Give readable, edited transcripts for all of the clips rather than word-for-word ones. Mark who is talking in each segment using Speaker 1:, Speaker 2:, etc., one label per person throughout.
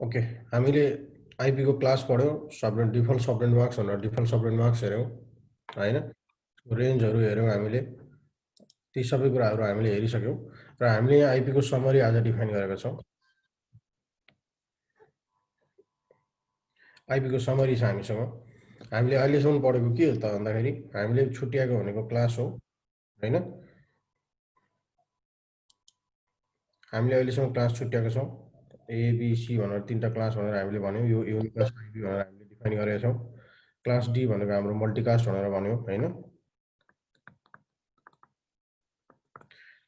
Speaker 1: Okay, हामीले IP को class पढ्यौं, सबनेट डिफल्ट सबनेट मार्क्स भनेर डिफल्ट सबनेट मार्क्स हेऱ्यौं हैन, रेन्जहरू हेऱ्यौं हामीले। ती सबै कुराहरू हामीले हेरिसक्यौं र हामीले यहाँ आइपी को समरी आज डिफाइन गरेका छौं। आइपी को समरी छ हामीसँग। हामीले अहिलेसम्म पढेको के हो त भन्दाखेरि हामीले छुट्याएको भनेको क्लास हो हैन। हामीले अहिलेसम्म क्लास छुट्याएको छौं, एबीसी भनेर तीनटा क्लास भनेर हामीले भन्यौं। यो युनिकास्ट आइपी भनेर हामीले डिफाइन गरेका छौं। क्लास डी भनेको हाम्रो मल्टिकास्ट भनेर भन्यौं हैन।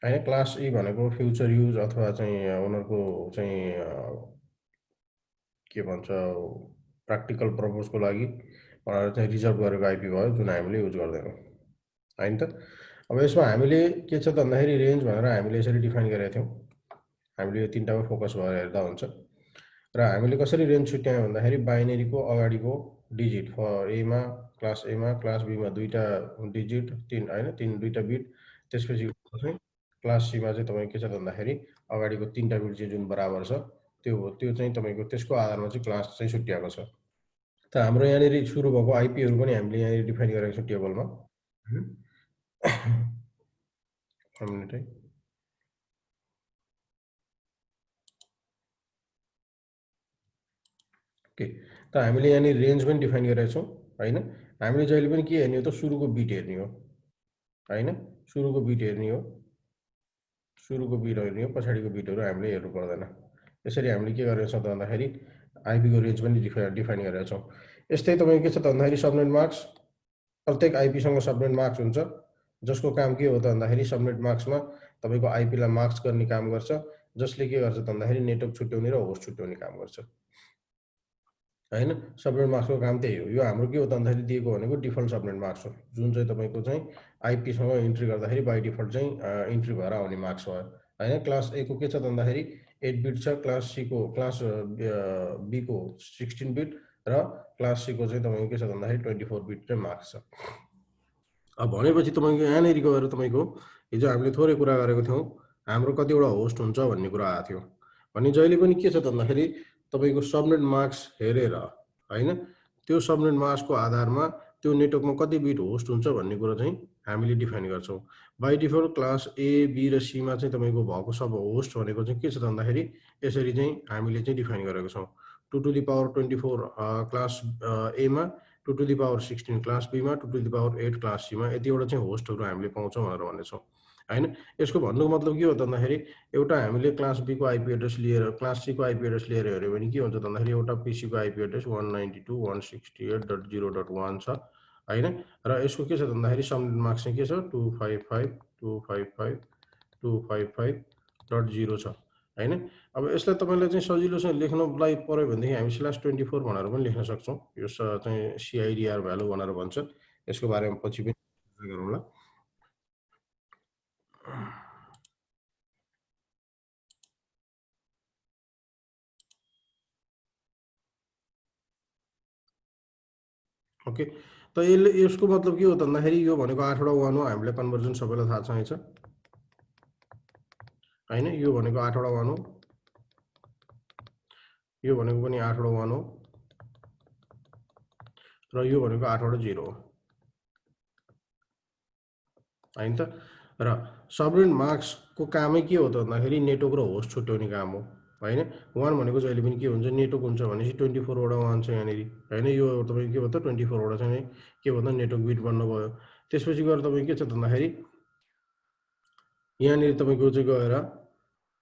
Speaker 1: हैन, क्लास ई भनेको फ्युचर युज अथवा चाहिँ उनीहरुको चाहिँ के भन्छ प्र्याक्टिकल पर्पजको लागि भनेर चाहिँ रिजर्भ गरेको आइपी भयो, जुन हामीले युज गर्दैनौं हैन त। अब यसमा हामीले के छ त भन्दाखेरि रेन्ज भनेर हामीले यसरी डिफाइन गरेका थियौं। हामीले यो तीनटामा फोकस गरेर हेर्दा हुन्छ र हामीले कसरी रेन्ज छुट्यायौं भन्दाखेरि बाइनरीको अगाडिको डिजिट फर एमा क्लास बीमा दुईटा डिजिट तीन हैन, दुईटा बिट, त्यसपछि चाहिँ क्लास सीमा चाहिँ तपाईको के छ भन्दाखेरि अगाडिको तीनटा बिट चाहिँ जुन बराबर छ त्यो चाहिँ तपाईको त्यसको आधारमा चाहिँ क्लास चाहिँ छुट्याएको छ। त हाम्रो यहाँनिर सुरु भएको आइपीहरु पनि हामीले यहाँनिर डिफाइन गरेको छौं टेबलमा। एक मिनेट है। ओके, त हामीले यहाँनिर रेन्ज पनि डिफाइन गरेका छौं हैन। हामीले जहिले पनि के हेर्ने हो त सुरुको बिट हेर्ने हो हैन, सुरुको बिट हेर्ने हो, सुरुको बिट हेर्ने हो, पछाडिको बिटहरु हामीले हेर्नु पर्दैन। यसरी हामीले के गरेका छौं त भन्दाखेरि आइपी को रेन्ज पनि डिफाइन गरेका छौं। यस्तै तपाईको के छ त भन्दाखेरि सबनेट मार्क्स, प्रत्येक आइपी सँग सबनेट मार्क्स हुन्छ, जसको काम के हो त भन्दाखेरि सबनेट मार्क्समा तपाईको आइपी लाई मार्क्स गर्ने काम गर्छ, जसले के गर्छ त भन्दाखेरि नेटवर्क छुट्याउने र होस्ट छुट्याउने काम गर्छ हैन। सबनेट मार्क्सको काम त्यही हो। यो हाम्रो के हो त भन्दाखेरि दिएको भनेको डिफल्ट सबनेट मार्क्स हो, जुन चाहिँ तपाईको चाहिँ आइपी सँग इन्ट्री गर्दाखेरि बाइ डिफल्ट चाहिँ इन्ट्री भएर आउने मार्क्स हो हैन। क्लास ए को के छ त भन्दाखेरि 8 बिट छ, क्लास सी को क्लास बी को 16 बिट र क्लास सी को चाहिँ तपाईको के छ भन्दाखेरि 24 बिट चाहिँ मार्क्स छ। अब भनेपछि तपाईको यहाँनिर गएर तपाईको हिजो हामीले थोरै कुरा गरेको थियौं, हाम्रो कतिवटा होस्ट हुन्छ भन्ने कुरा आएको थियो। भने जहिले पनि के छ त भन्दाखेरि तपाईको सबनेट मार्क्स हेरेर हैन, त्यो सबनेट मार्क्सको आधारमा त्यो नेटवर्कमा कति बिट होस्ट हुन्छ भन्ने कुरा चाहिँ हामीले डिफाइन गर्छौं। By default class A B र सी मा चाहिँ तपाईको भएको सब होस्ट भनेको चाहिँ के छ त भन्दाखेरि यसरी चाहिँ हामीले चाहिँ डिफाइन गरेको छौं। 2 to the power 24 class A मा, 2 to the power 16 class B मा, 2 to the power 8 class C मा, यतिवटा चाहिँ होस्टहरु हामीले पाउँछौं भनेर भनेछौं हैन। यसको भन्नुको मतलब के हो त भन्दाखेरि एउटा हामीले क्लास बी को आइपी एड्रेस लिएर क्लास सी को आइपी एड्रेस लिएर हेर्यो भने के हुन्छ त भन्दाखेरि एउटा पीसी को आइपी एड्रेस 192.168.0.1 छ हैन। र यसको के छ त भन्दाखेरि सबनेट मार्क्स चाहिँ के छ 255.255.255.0 छ हैन। अब यसलाई तपाईलाई चाहिँ सजिलोसँग लेख्नलाई पर्यो भनेदेखि हामी /24 भनेर पनि लेख्न सक्छौं। यो चाहिँ सीआईडीआर भ्यालु भनेर भन्छ। यसको बारेमा पछि पनि गरौँला। ओके, त यसको मतलब के हो त भन्दाखेरि यो भनेको 8 वटा 1 हो, हामीले कन्भर्जन सबैलाई थाहा छँदैछ हैन। यो भनेको 8 वटा 1 हो, यो भनेको पनि 8 वटा 1 हो र यो भनेको 8 वटा 0 हो हैन त। र सबनेट मार्क्स को कामै के हो त भन्दाखेरि नेटवर्क र होस्ट छुट्याउने काम हो हैन। 1 भनेको जहिले पनि के हुन्छ नेटवर्क हुन्छ भनेपछि 24 वटा 1 छ यहाँनिर हैन। यो तपाईको के भयो त 24 वटा चाहिँ के भन्दा नेटवर्क बिट बन्न गयो। त्यसपछि गएर तपाईको के छ त भन्दाखेरि यहाँनिर तपाईको चाहिँ गएर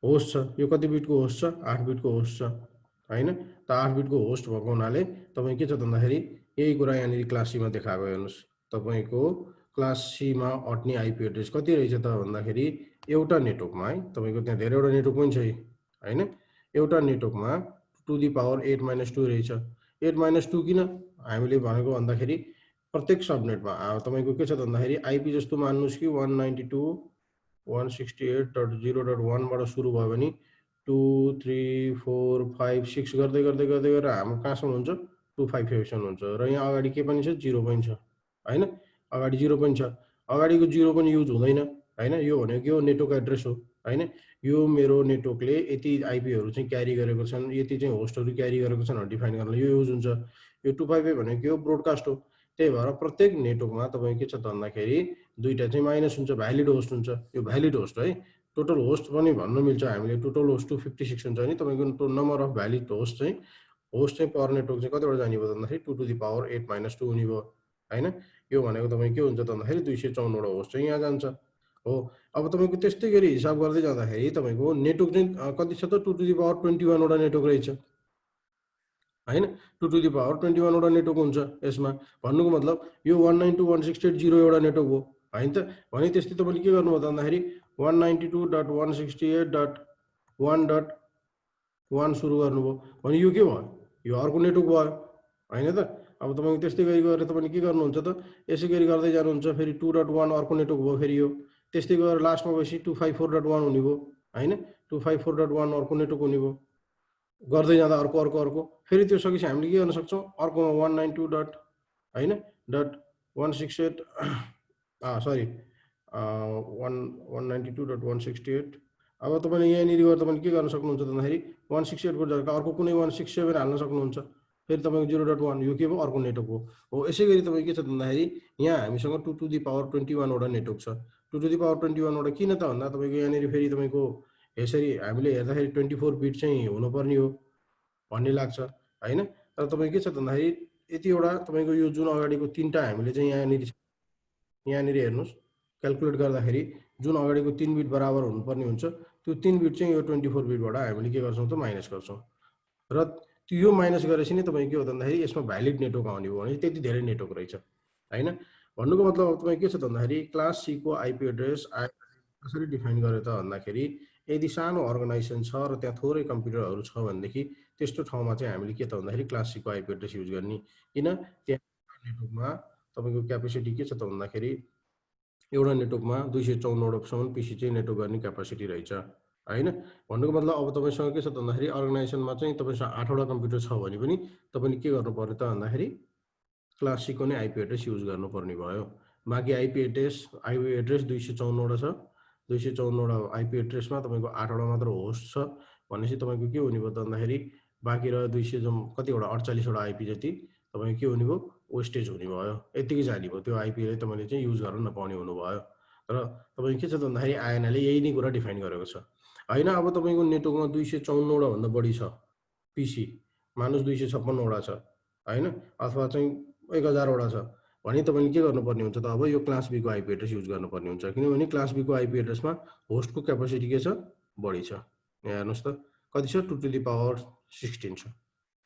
Speaker 1: होस्ट छ, यो कति बिटको होस्ट छ 8 बिटको होस्ट छ हैन। त 8 बिटको होस्ट भएको हुनाले तपाई के छ त भन्दाखेरि यही कुरा यहाँनिर क्लास सी मा देखाएको हेर्नुस्। तपाईको क्लास सी मा अट्ने आइपी एड्रेस कति रहेछ त भन्दाखेरि एउटा नेटवर्कमा है, तपाईको त्यहाँ धेरैवटा नेटवर्क पनि छ हैन। एउटा नेटवर्कमा 2 टु द पावर 8 - 2 रहेछ। 8 - 2 किन हामीले भनेको भन्दाखेरि प्रत्येक सबनेटमा तपाईको के छ त भन्दाखेरि आइपी जस्तो मान्नुस् कि 192.168.0.1 बाट सुरु भयो भने 2 3 4 5 6 गर्दै गर्दै गर्दै गरेर हाम्रो कहाँसम्म हुन्छ 255 सम्म हुन्छ। र यहाँ अगाडि के पनि छ 0 पनि छ हैन। अगाडि 0 पनि छ, अगाडिको 0 पनि युज हुँदैन हैन। यो भनेको के हो नेटवर्क एड्रेस हो हैन। यो मेरो नेटवर्कले यति आइपीहरू चाहिँ क्यारी गरेको छन्, यति चाहिँ होस्टहरू क्यारी गरेको छन् भनेर डिफाइन गर्नलाई यो युज हुन्छ। यो 255 भनेको के हो? ब्रोडकास्ट हो। त्यही भएर प्रत्येक नेटवर्कमा तपाईँ के छ त भन्दाखेरि दुईटा चाहिँ माइनस हुन्छ, भ्यालिड होस्ट हुन्छ। यो भ्यालिड होस्ट है, टोटल होस्ट पनि भन्न मिल्छ हामीले। टोटल होस्ट 256 हुन्छ नि, तपाईँको नम्बर अफ भ्यालिड होस्ट चाहिँ पर नेटवर्क चाहिँ कतिवटा जाने भयो भन्दाखेरि 2 टु द पावर 8 माइनस 2 हुने भयो हैन। यो भनेको तपाईँ के हुन्छ त भन्दाखेरि 254 वटा होस्ट चाहिँ यहाँ जान्छ हो। अब तपाईँको त्यस्तै गरी हिसाब गर्दै जाँदाखेरि तपाईँको नेटवर्क चाहिँ कति छ त 2 टु द पावर 21 वटा नेटवर्क रहेछ हैन। 2 टु द पावर 21 वटा नेटवर्क हुन्छ यसमा। भन्नुको मतलब यो 192.168.0 एउटा नेटवर्क हो हैन त। भने त्यस्तै तपाईँले के गर्नुभयो त भन्दाखेरि 192.168.1.1 सुरु गर्नुभयो भने यो के भयो? यो अर्को नेटवर्क भयो हैन त। अब तपाईँको त्यस्तै गरी गरेर तपाईँले के गर्नुहुन्छ त यसै गरी गर्दै जानुहुन्छ। फेरि 2.1 अर्को नेटवर्क भयो फेरि यो। त्यस्तै गरेर लास्टमा गएपछि 254.1 हुने भयो हैन। 254.1 अर्को नेटवर्क हुने भयो। गर्दै जाँदा अर्को अर्को अर्को फेरि त्यो सकेपछि हामीले के गर्न सक्छौँ? अर्कोमा 192 डट हैन डट 168 सरी 192.168। अब तपाईँले यहाँनिर गएर तपाईँले के गर्न सक्नुहुन्छ त भन्दाखेरि 168को जग्गा अर्को कुनै 167 हाल्न सक्नुहुन्छ। फेरि तपाईँको 0.1 यो के भयो? अर्को नेटवर्क हो। यसै गरी तपाईँ के छ भन्दाखेरि यहाँ हामीसँग 2 टु द पावर 21 वटा नेटवर्क छ। 2 टु द पावर 21 वटा किन त भन्दा तपाईँको यहाँनिर फेरि तपाईँको यसरी हामीले हेर्दाखेरि 24 बिट चाहिँ हुनुपर्ने हो भन्ने लाग्छ हैन। तर तपाईँ के छ भन्दाखेरि यतिवटा तपाईँको यो जुन अगाडिको तिनवटा हामीले चाहिँ यहाँनिर हेर्नुहोस् क्यालकुलेट गर्दाखेरि जुन अगाडिको 3 बिट बराबर हुनुपर्ने हुन्छ त्यो 3 बिट चाहिँ यो 24 बिटबाट हामीले के गर्छौँ त माइनस गर्छौँ। र यो माइनस गरेपछि नै तपाईँ के हो त भन्दाखेरि यसमा भ्यालिड नेटवर्क आउने भयो भने त्यति धेरै नेटवर्क रहेछ हैन। भन्नुको मतलब अब तपाईँ के छ त भन्दाखेरि क्लास सी को आइपी एड्रेस कसरी डिफाइन गर्यो त भन्दाखेरि यदि सानो अर्गनाइजेसन छ र त्यहाँ थोरै कम्प्युटरहरू छ भनेदेखि त्यस्तो ठाउँमा चाहिँ हामीले के त भन्दाखेरि क्लास सीको आइपी एड्रेस युज गर्ने। किन त्यहाँ नेटवर्कमा तपाईँको क्यापेसिटी के छ त भन्दाखेरि एउटा नेटवर्कमा 254 वटासम्म पिसी चाहिँ नेटवर्क गर्ने क्यापासिटी रहेछ हैन। भन्नुको मतलब अब तपाईँसँग के छ त भन्दाखेरि अर्गनाइजेसनमा चाहिँ तपाईँसँग 8 वटा कम्प्युटर छ भने पनि तपाईँले के गर्नु पर्यो त भन्दाखेरि क्लास सीको नै आइपी एड्रेस युज गर्नुपर्ने भयो। बाँकी आइपी एड्रेस 254 वटा छ। 254 वटा आइपी एड्रेसमा तपाईँको 8 वटा मात्र होस्ट छ भनेपछि तपाईँको के हुने भयो त भन्दाखेरि बाँकी रह्यो 200 कतिवटा 48 वटा आइपी जति तपाईँको के हुने भयो? वेस्टेज हुने भयो। यतिकै जाने भयो। त्यो आइपीलाई तपाईँले चाहिँ युज गर्न नपाउने हुनुभयो। र तपाईँको के छ त भन्दाखेरि आइएनएले यही नै कुरा डिफाइन गरेको छ हैन। अब तपाईँको नेटवर्कमा 254 वटा भन्दा बढी छ पिसी, मानुस 256 वटा छ हैन, अथवा चाहिँ 1000 वटा छ भने तपाईँले के गर्नुपर्ने हुन्छ त अब यो क्लास बीको आइपी एड्रेस युज गर्नुपर्ने हुन्छ। किनभने क्लास बीको आइपी एड्रेसमा होस्टको क्यापासिटी के छ? बढी छ। यहाँ हेर्नुहोस् त कति छ? 2 टु द पावर 16 छ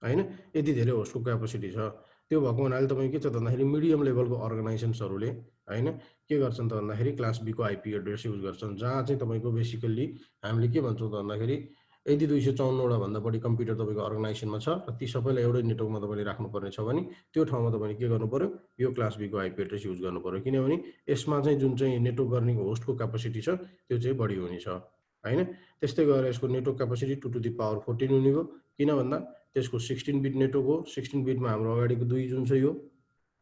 Speaker 1: हैन। यति धेरै होस्टको क्यापासिटी छ। त्यो भएको हुनाले तपाईँ के छ त भन्दाखेरि मिडियम लेभलको अर्गनाइजेसन्सहरूले हैन के गर्छन् त भन्दाखेरि क्लास बीको आइपी एड्रेस युज गर्छन्, जहाँ चाहिँ तपाईँको बेसिकल्ली हामीले के भन्छौँ त भन्दाखेरि यदि 254 वटा भन्दा बढी कम्प्युटर तपाईँको अर्गनाइजेसनमा छ र ती सबैलाई एउटै नेटवर्कमा तपाईँले राख्नुपर्ने छ भने त्यो ठाउँमा तपाईँले के गर्नु पर्यो? यो क्लास बीको आइपी एड्रेस युज गर्नु पर्यो। किनभने यसमा चाहिँ जुन चाहिँ नेटवर्क गर्ने होस्टको क्यापासिटी छ त्यो चाहिँ बढी हुनेछ हैन। त्यस्तै गरेर यसको network capacity 2 to the power 14 हुने भयो। किन भन्दा त्यसको 16 बिट नेटवर्क हो। 16 बिटमा हाम्रो अगाडिको 2 जुन छ यो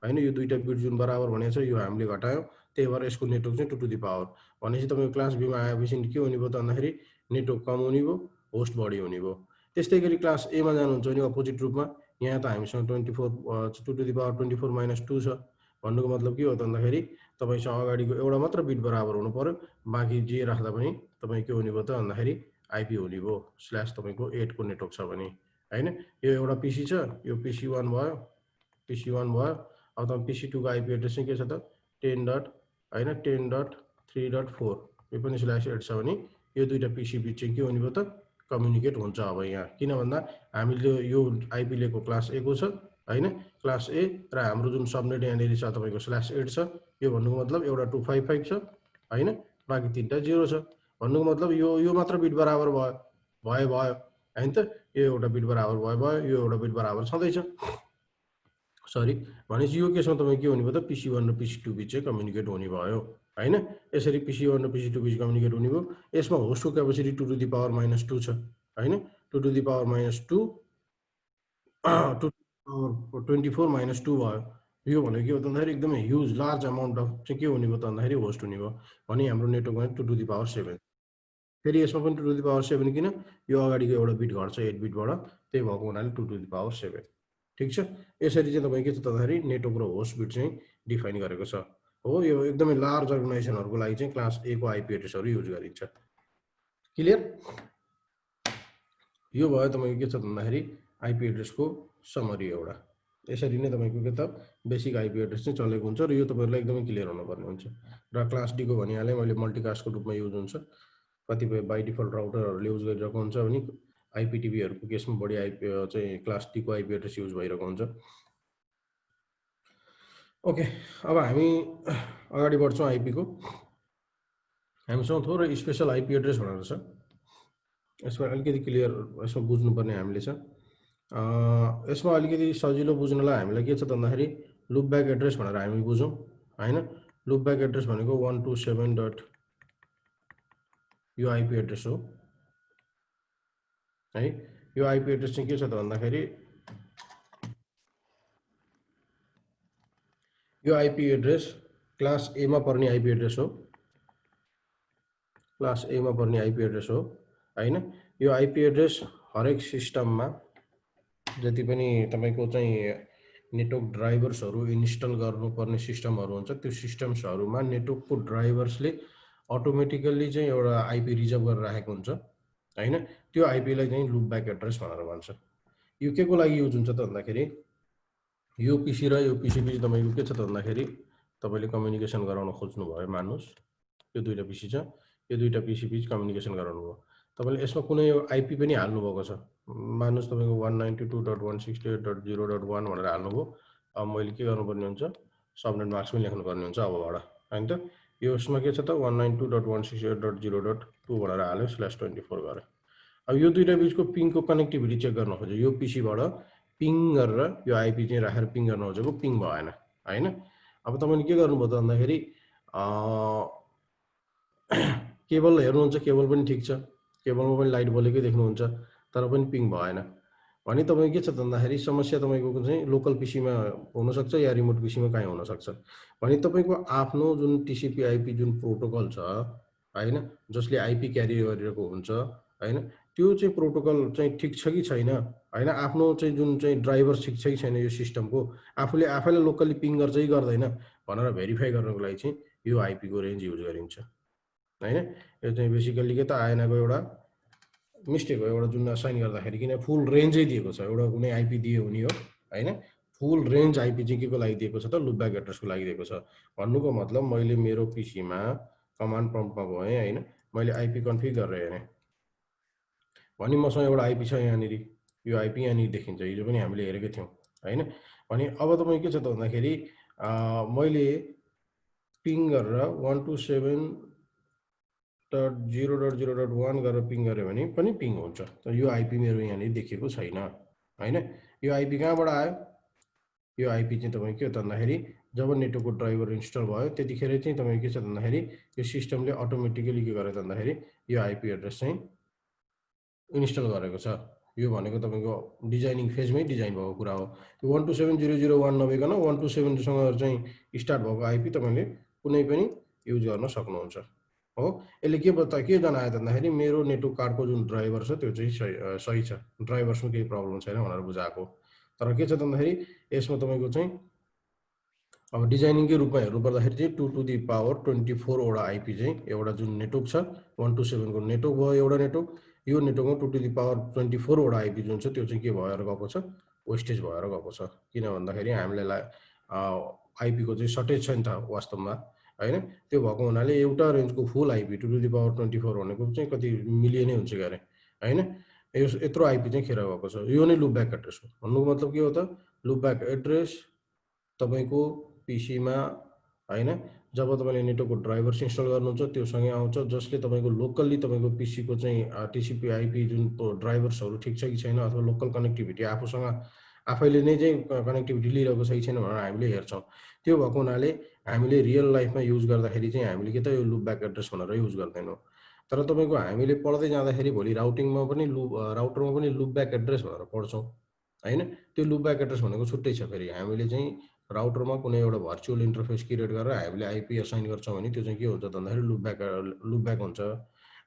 Speaker 1: हैन, यो दुईटा बिट जुन बराबर भनेको छ यो हामीले घटायौँ। त्यही भएर यसको नेटवर्क चाहिँ 2 टु द पावर भनेपछि तपाईँको क्लास बीमा आएपछि के हुने भयो त भन्दाखेरि नेटवर्क कम हुने भयो, होस्ट बढी हुने भयो। त्यस्तै गरी क्लास एमा जानुहुन्छ भने अपोजिट रूपमा यहाँ त हामीसँग 2 टु द पावर 24 माइनस 2 छ। भन्नुको मतलब के हो त भन्दाखेरि तपाईँसँग अगाडिको एउटा मात्र बिट बराबर हुनु पर्यो, बाँकी जे राख्दा पनि तपाईँ के हुने भयो त भन्दाखेरि आइपी हुने भयो स्ल्यास तपाईँको 8 को नेटवर्क छ भने हैन। यो एउटा पिसी छ, यो पिसी 1 भयो, पिसी 1 भयो। अब तपाईँ पिसी 2 को आइपी एड्रेस चाहिँ के छ त 10 डट हैन 10.3.4 यो पनि स्ल्यास 8 छ भने यो दुईटा पिसी बिच चाहिँ के हुने भयो त कम्युनिकेट हुन्छ। अब यहाँ किन भन्दा हामीले यो आइपी लिएको क्लास ए को छ हैन, क्लास ए र हाम्रो जुन सबनेट यहाँनिर छ तपाईँको स्ल्यास 8 छ। यो भन्नुको मतलब एउटा 255 छ हैन, बाँकी तिनवटा 0 छ। भन्नुको मतलब यो मात्र बिट बराबर भयो हैन त। यो एउटा बिट बराबर भयो, यो एउटा बिट बराबर छँदैछ सरी। भनेपछि यो केसमा तपाईँ के हुने भयो त पिसी 1 र पिसी 2 बिच चाहिँ कम्युनिकेट हुने भयो हैन। यसरी पिसी 1 र पिसी 2 बिच कम्युनिकेट हुने भयो। यसमा होस्टको capacity 2 to the power minus 2 छ हैन। 2 to the power minus 2 2 power 24 minus 2 भयो। यो भनेको के हो त भन्दाखेरि एकदमै ह्युज लार्ज अमाउन्ट अफ चाहिँ के हुने भयो त भन्दाखेरि होस्ट हुने भयो भने हाम्रो नेटवर्कमा 2 टु द पावर 7 फेरि यसमा पनि 2 टु द पावर 7 किन यो अगाडिको एउटा बिट घट्छ 8 बिटबाट, त्यही भएको हुनाले 2 टु द पावर 7। ठिक छ, यसरी चाहिँ तपाईँ के छ भन्दाखेरि नेटवर्क र होस्ट बिट चाहिँ डिफाइन गरेको छ। हो, यो एकदमै लार्ज अर्गनाइजेसनहरूको लागि चाहिँ क्लास ए को आइपी एड्रेसहरू युज गरिन्छ। क्लियर? यो भयो तपाईँको के छ भन्दाखेरि आइपी एड्रेसको समरी एउटा। यसरी नै तपाईँको के त बेसिक आइपी एड्रेस चाहिँ चलेको हुन्छ र यो तपाईँहरूलाई एकदमै क्लियर हुनुपर्ने हुन्छ। र क्लास डी को भनिहालेँ मैले, मल्टिकास्टको रूपमा युज हुन्छ। कतिपय बाई डिफल्ट राउटरहरूले युज गरिरहेको हुन्छ भने आइपिटिभीहरूको केसमा बढी आइपी चाहिँ क्लास डी को आइपी एड्रेस युज भइरहेको हुन्छ। ओके, अब हामी अगाडि बढ्छौँ आइपीको। हामीसँग थोरै स्पेसल आइपी एड्रेस भनेर छ, यसमा अलिकति क्लियर यसमा बुझ्नुपर्ने हामीले छ। यसमा अलिकति सजिलो बुझ्नलाई हामीलाई के छ भन्दाखेरि लुपब्याक एड्रेस भनेर हामी बुझौँ हैन। लुपब्याक एड्रेस भनेको 127 डट यो आइपी एड्रेस हो है। यो आइपी एड्रेस चाहिँ के छ त भन्दाखेरि यो आइपी एड्रेस क्लास ए मा पर्ने आइपी एड्रेस हो, क्लास ए मा पर्ने आइपी एड्रेस हो हैन। यो आइपी एड्रेस हरेक सिस्टममा जति पनि तपाईको चाहिँ नेटवर्क ड्राइभर्सहरू इन्स्टल गर्नुपर्ने सिस्टमहरू हुन्छ, त्यो सिस्टम्सहरूमा नेटवर्कको ड्राइभर्सले अटोमेटिकल्ली चाहिँ एउटा आइपी रिजर्भ गरेर राखेको हुन्छ हैन। त्यो आइपीलाई चाहिँ लुपब्याक एड्रेस भनेर भन्छ। यो के को लागि युज हुन्छ त भन्दाखेरि यो पिसी र यो पिसी बिच तपाईको के छ त भन्दाखेरि तपाईले कम्युनिकेसन गराउन खोज्नु भयो, मान्नुस् यो दुईटा पिसी छ, यो दुईटा पिसी बिच कम्युनिकेसन गराउनु भयो, तपाईले यसमा कुनै आइपी पनि हाल्नु भएको छ, मान्नुस् तपाईको 192.168.0.1 भनेर हाल्नुभयो। अब मैले के गर्नुपर्ने हुन्छ, सबनेट मास्क पनि लेख्नुपर्ने हुन्छ अबबाट हैन त। यो यसमा के छ त 192.168.0.2 भनेर हाल्यो /24 गरेर। अब यो दुईटा बिचको पिङको कनेक्टिभिटी चेक गर्न खोज्यो, यो पिसीबाट पिङ गरेर यो आइपी चाहिँ राखेर पिङ गर्न खोजेको, पिङ भएन हैन। अब तपाईले के गर्नुभयो त भन्दाखेरि केबल हेर्नुहुन्छ, केबल पनि ठिक छ, केबलमा पनि लाइट बलेकै देख्नुहुन्छ, तर पनि पिङ भएन भने तपाईको के छ त भन्दाखेरि समस्या तपाईको चाहिँ लोकल पिसीमा हुनसक्छ या रिमोट पिसीमा कहीँ हुनसक्छ। भने तपाईको आफ्नो जुन टिसिपी आइपी जुन प्रोटोकल छ हैन, जसले आइपी क्यारी गरिरहेको हुन्छ हैन, त्यो चाहिँ प्रोटोकल चाहिँ ठिक छ कि छैन हैन, आफ्नो चाहिँ जुन चाहिँ ड्राइभर ठिक छ कि छैन यो सिस्टमको, आफूले आफैलाई लोकली पिङ गर्छ कि गर्दैन भनेर भेरिफाई गर्नको लागि चाहिँ यो आइपी को रेन्ज युज गरिन्छ हैन। यो चाहिँ बेसिकली के त आएनाको एउटा मिस्टेक हो, एउटा जुन असाइन गर्दाखेरि, किन फुल रेन्जै दिएको छ, एउटा कुनै आइपी दियो हुने हो हैन। फुल रेन्ज आइपी चाहिँ के को लागि दिएको छ त, लुपब्याक एड्रेसको लागि दिएको छ। भन्नुको मतलब मैले मेरो पिसीमा कमान्ड प्रम्प्टमा गएँ हैन, मैले आइपी कन्फिग गरेर हेरेँ भने मसँग एउटा आइपी छ यहाँनिर, यो आइपी यहाँनिर देखिन्छ, हिजो पनि हामीले हेरेकै थियौँ हैन। भने अब तपाईँ के छ त भन्दाखेरि मैले पिङ गरेर 127.0.0.1 गरेर पिङ गऱ्यो भने पनि पिङ हुन्छ, तर यो आइपी मेरो यहाँनिर देखिएको छैन हैन। यो आइपी कहाँबाट आयो, यो आइपी चाहिँ तपाईँ के हो त भन्दाखेरि जब नेटवर्कको ड्राइभर इन्स्टल भयो त्यतिखेर चाहिँ तपाईँ के छ भन्दाखेरि यो सिस्टमले अटोमेटिकली के गर्यो त भन्दाखेरि यो आइपी एड्रेस चाहिँ इन्स्टल गरेको छ। यो भनेको तपाईको डिजाइनिङ फेजमै डिजाइन भएको कुरा हो। यो 127.0.0.1 नभइकन 127 सँग चाहिँ स्टार्ट भएको आइपी तपाईले कुनै पनि युज गर्न सक्नुहुन्छ हो। यसले के जनायो त भन्दाखेरि मेरो नेटवर्क कार्डको जुन ड्राइभर छ त्यो चाहिँ सही छ, ड्राइभर्समा केही प्रब्लम छैन भनेर बुझाएको। तर के छ त भन्दाखेरि यसमा तपाईको चाहिँ अब डिजाइनिङकै रूपमा हेर्नु पर्दाखेरि चाहिँ 2 टु द पावर 24 वटा आइपी चाहिँ एउटा जुन नेटवर्क छ 127 को नेटवर्क भयो एउटा नेटवर्क, यो नेटवर्कमा 2 टु द पावर 24 वटा आइपी जुन छ त्यो चाहिँ के भएर गएको छ, वेस्टेज भएर गएको छ। किन भन्दाखेरि हामीलाई आइपी को चाहिँ सर्टेज छ नि त वास्तवमा हैन। त्यो भएको हुनाले एउटा रेन्जको फुल आइपी 2 टु द पावर 24 भनेको चाहिँ कति मिलियनै हुन्छ गरे हैन। यत्रो आइपी चाहिँ खेर गएको छ। यो नै लुपब्याक एड्रेस हो। भन्नुको मतलब के हो त, लुपब्याक एड्रेस तपाईको पिसीमा हैन जब तपाईले नेटवर्कको ड्राइभर्स इन्स्टल गर्नुहुन्छ त्योसँगै आउँछ, जसले तपाईको लोकल्ली तपाईको पिसीको चाहिँ टिसिपी आइपी जुन ड्राइभर्सहरू ठिक छ कि छैन अथवा लोकल कनेक्टिभिटी आफूसँग आफैले नै चाहिँ कनेक्टिभिटी लिइरहेको छ कि छैन भनेर हामीले हेर्छौँ। त्यो भएको हुनाले हामीले रियल लाइफमा युज गर्दाखेरि चाहिँ हामीले के त यो लुपब्याक एड्रेस भनेर युज गर्दैनौँ। तर तपाईको हामीले पढ्दै जाँदाखेरि भोलि राउटरमा पनि लुपब्याक एड्रेस भनेर पढ्छौँ हैन। त्यो लुपब्याक एड्रेस भनेको छुट्टै छ। फेरि हामीले चाहिँ राउटरमा कुनै एउटा भर्चुअल इन्टरफेस क्रिएट गरेर हामीले आइपी असाइन गर्छौँ भने त्यो चाहिँ के हुन्छ त भन्दाखेरि लुपब्याक हुन्छ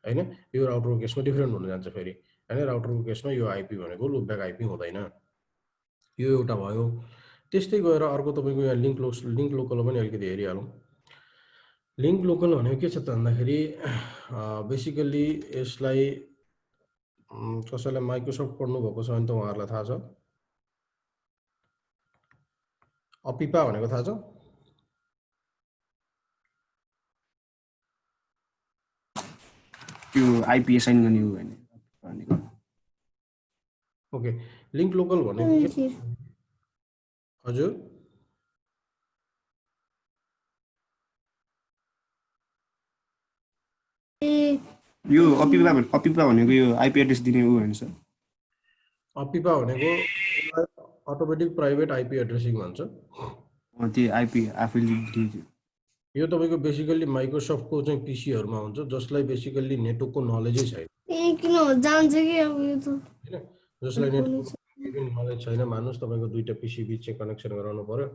Speaker 1: हैन यो राउटरको केसमा डिफरेन्ट हुन जान्छ फेरि हैन राउटरको केसमा यो आइपी भनेको लुपब्याक आइपी हुँदैन यो एउटा भयो त्यस्तै गएर अर्को तपाईको यहाँ लिंक लोकल पनि अलिकति हेरिहालौं लिंक लोकल भनेको के छ त भन्दाखेरि बेसिकली यसलाई कसैलाई माइक्रोसफ्ट पढ्नु भएको छ भने त उहाँहरुलाई थाहा छ अपिपा भनेको थाहा छ
Speaker 2: त्यो आइपी असाइन गर्ने हो भने
Speaker 1: ओके लिंक लोकल भनेको के हजुर
Speaker 2: यो अपिपा भनेको यो आइपी एड्रेस दिने हो भन्छ
Speaker 1: अपिपा भनेको अटोमेटिक प्राइभेट आइपी एड्रेसिङ भन्छ
Speaker 2: त्यो आइपी आफैले दिन्छ
Speaker 1: यो तपाईको बेसिकली माइक्रोसफ्टको चाहिँ पीसीहरुमा हुन्छ जसलाई बेसिकली नेटवर्कको नलेजै छैन
Speaker 3: किन जान्छ कि अब यो त
Speaker 1: हैन जसलाई नेटवर्कको नलेज छैन मानुस तपाईको दुईटा पीसी बीच चाहिँ कनेक्सन गराउनु पर्यो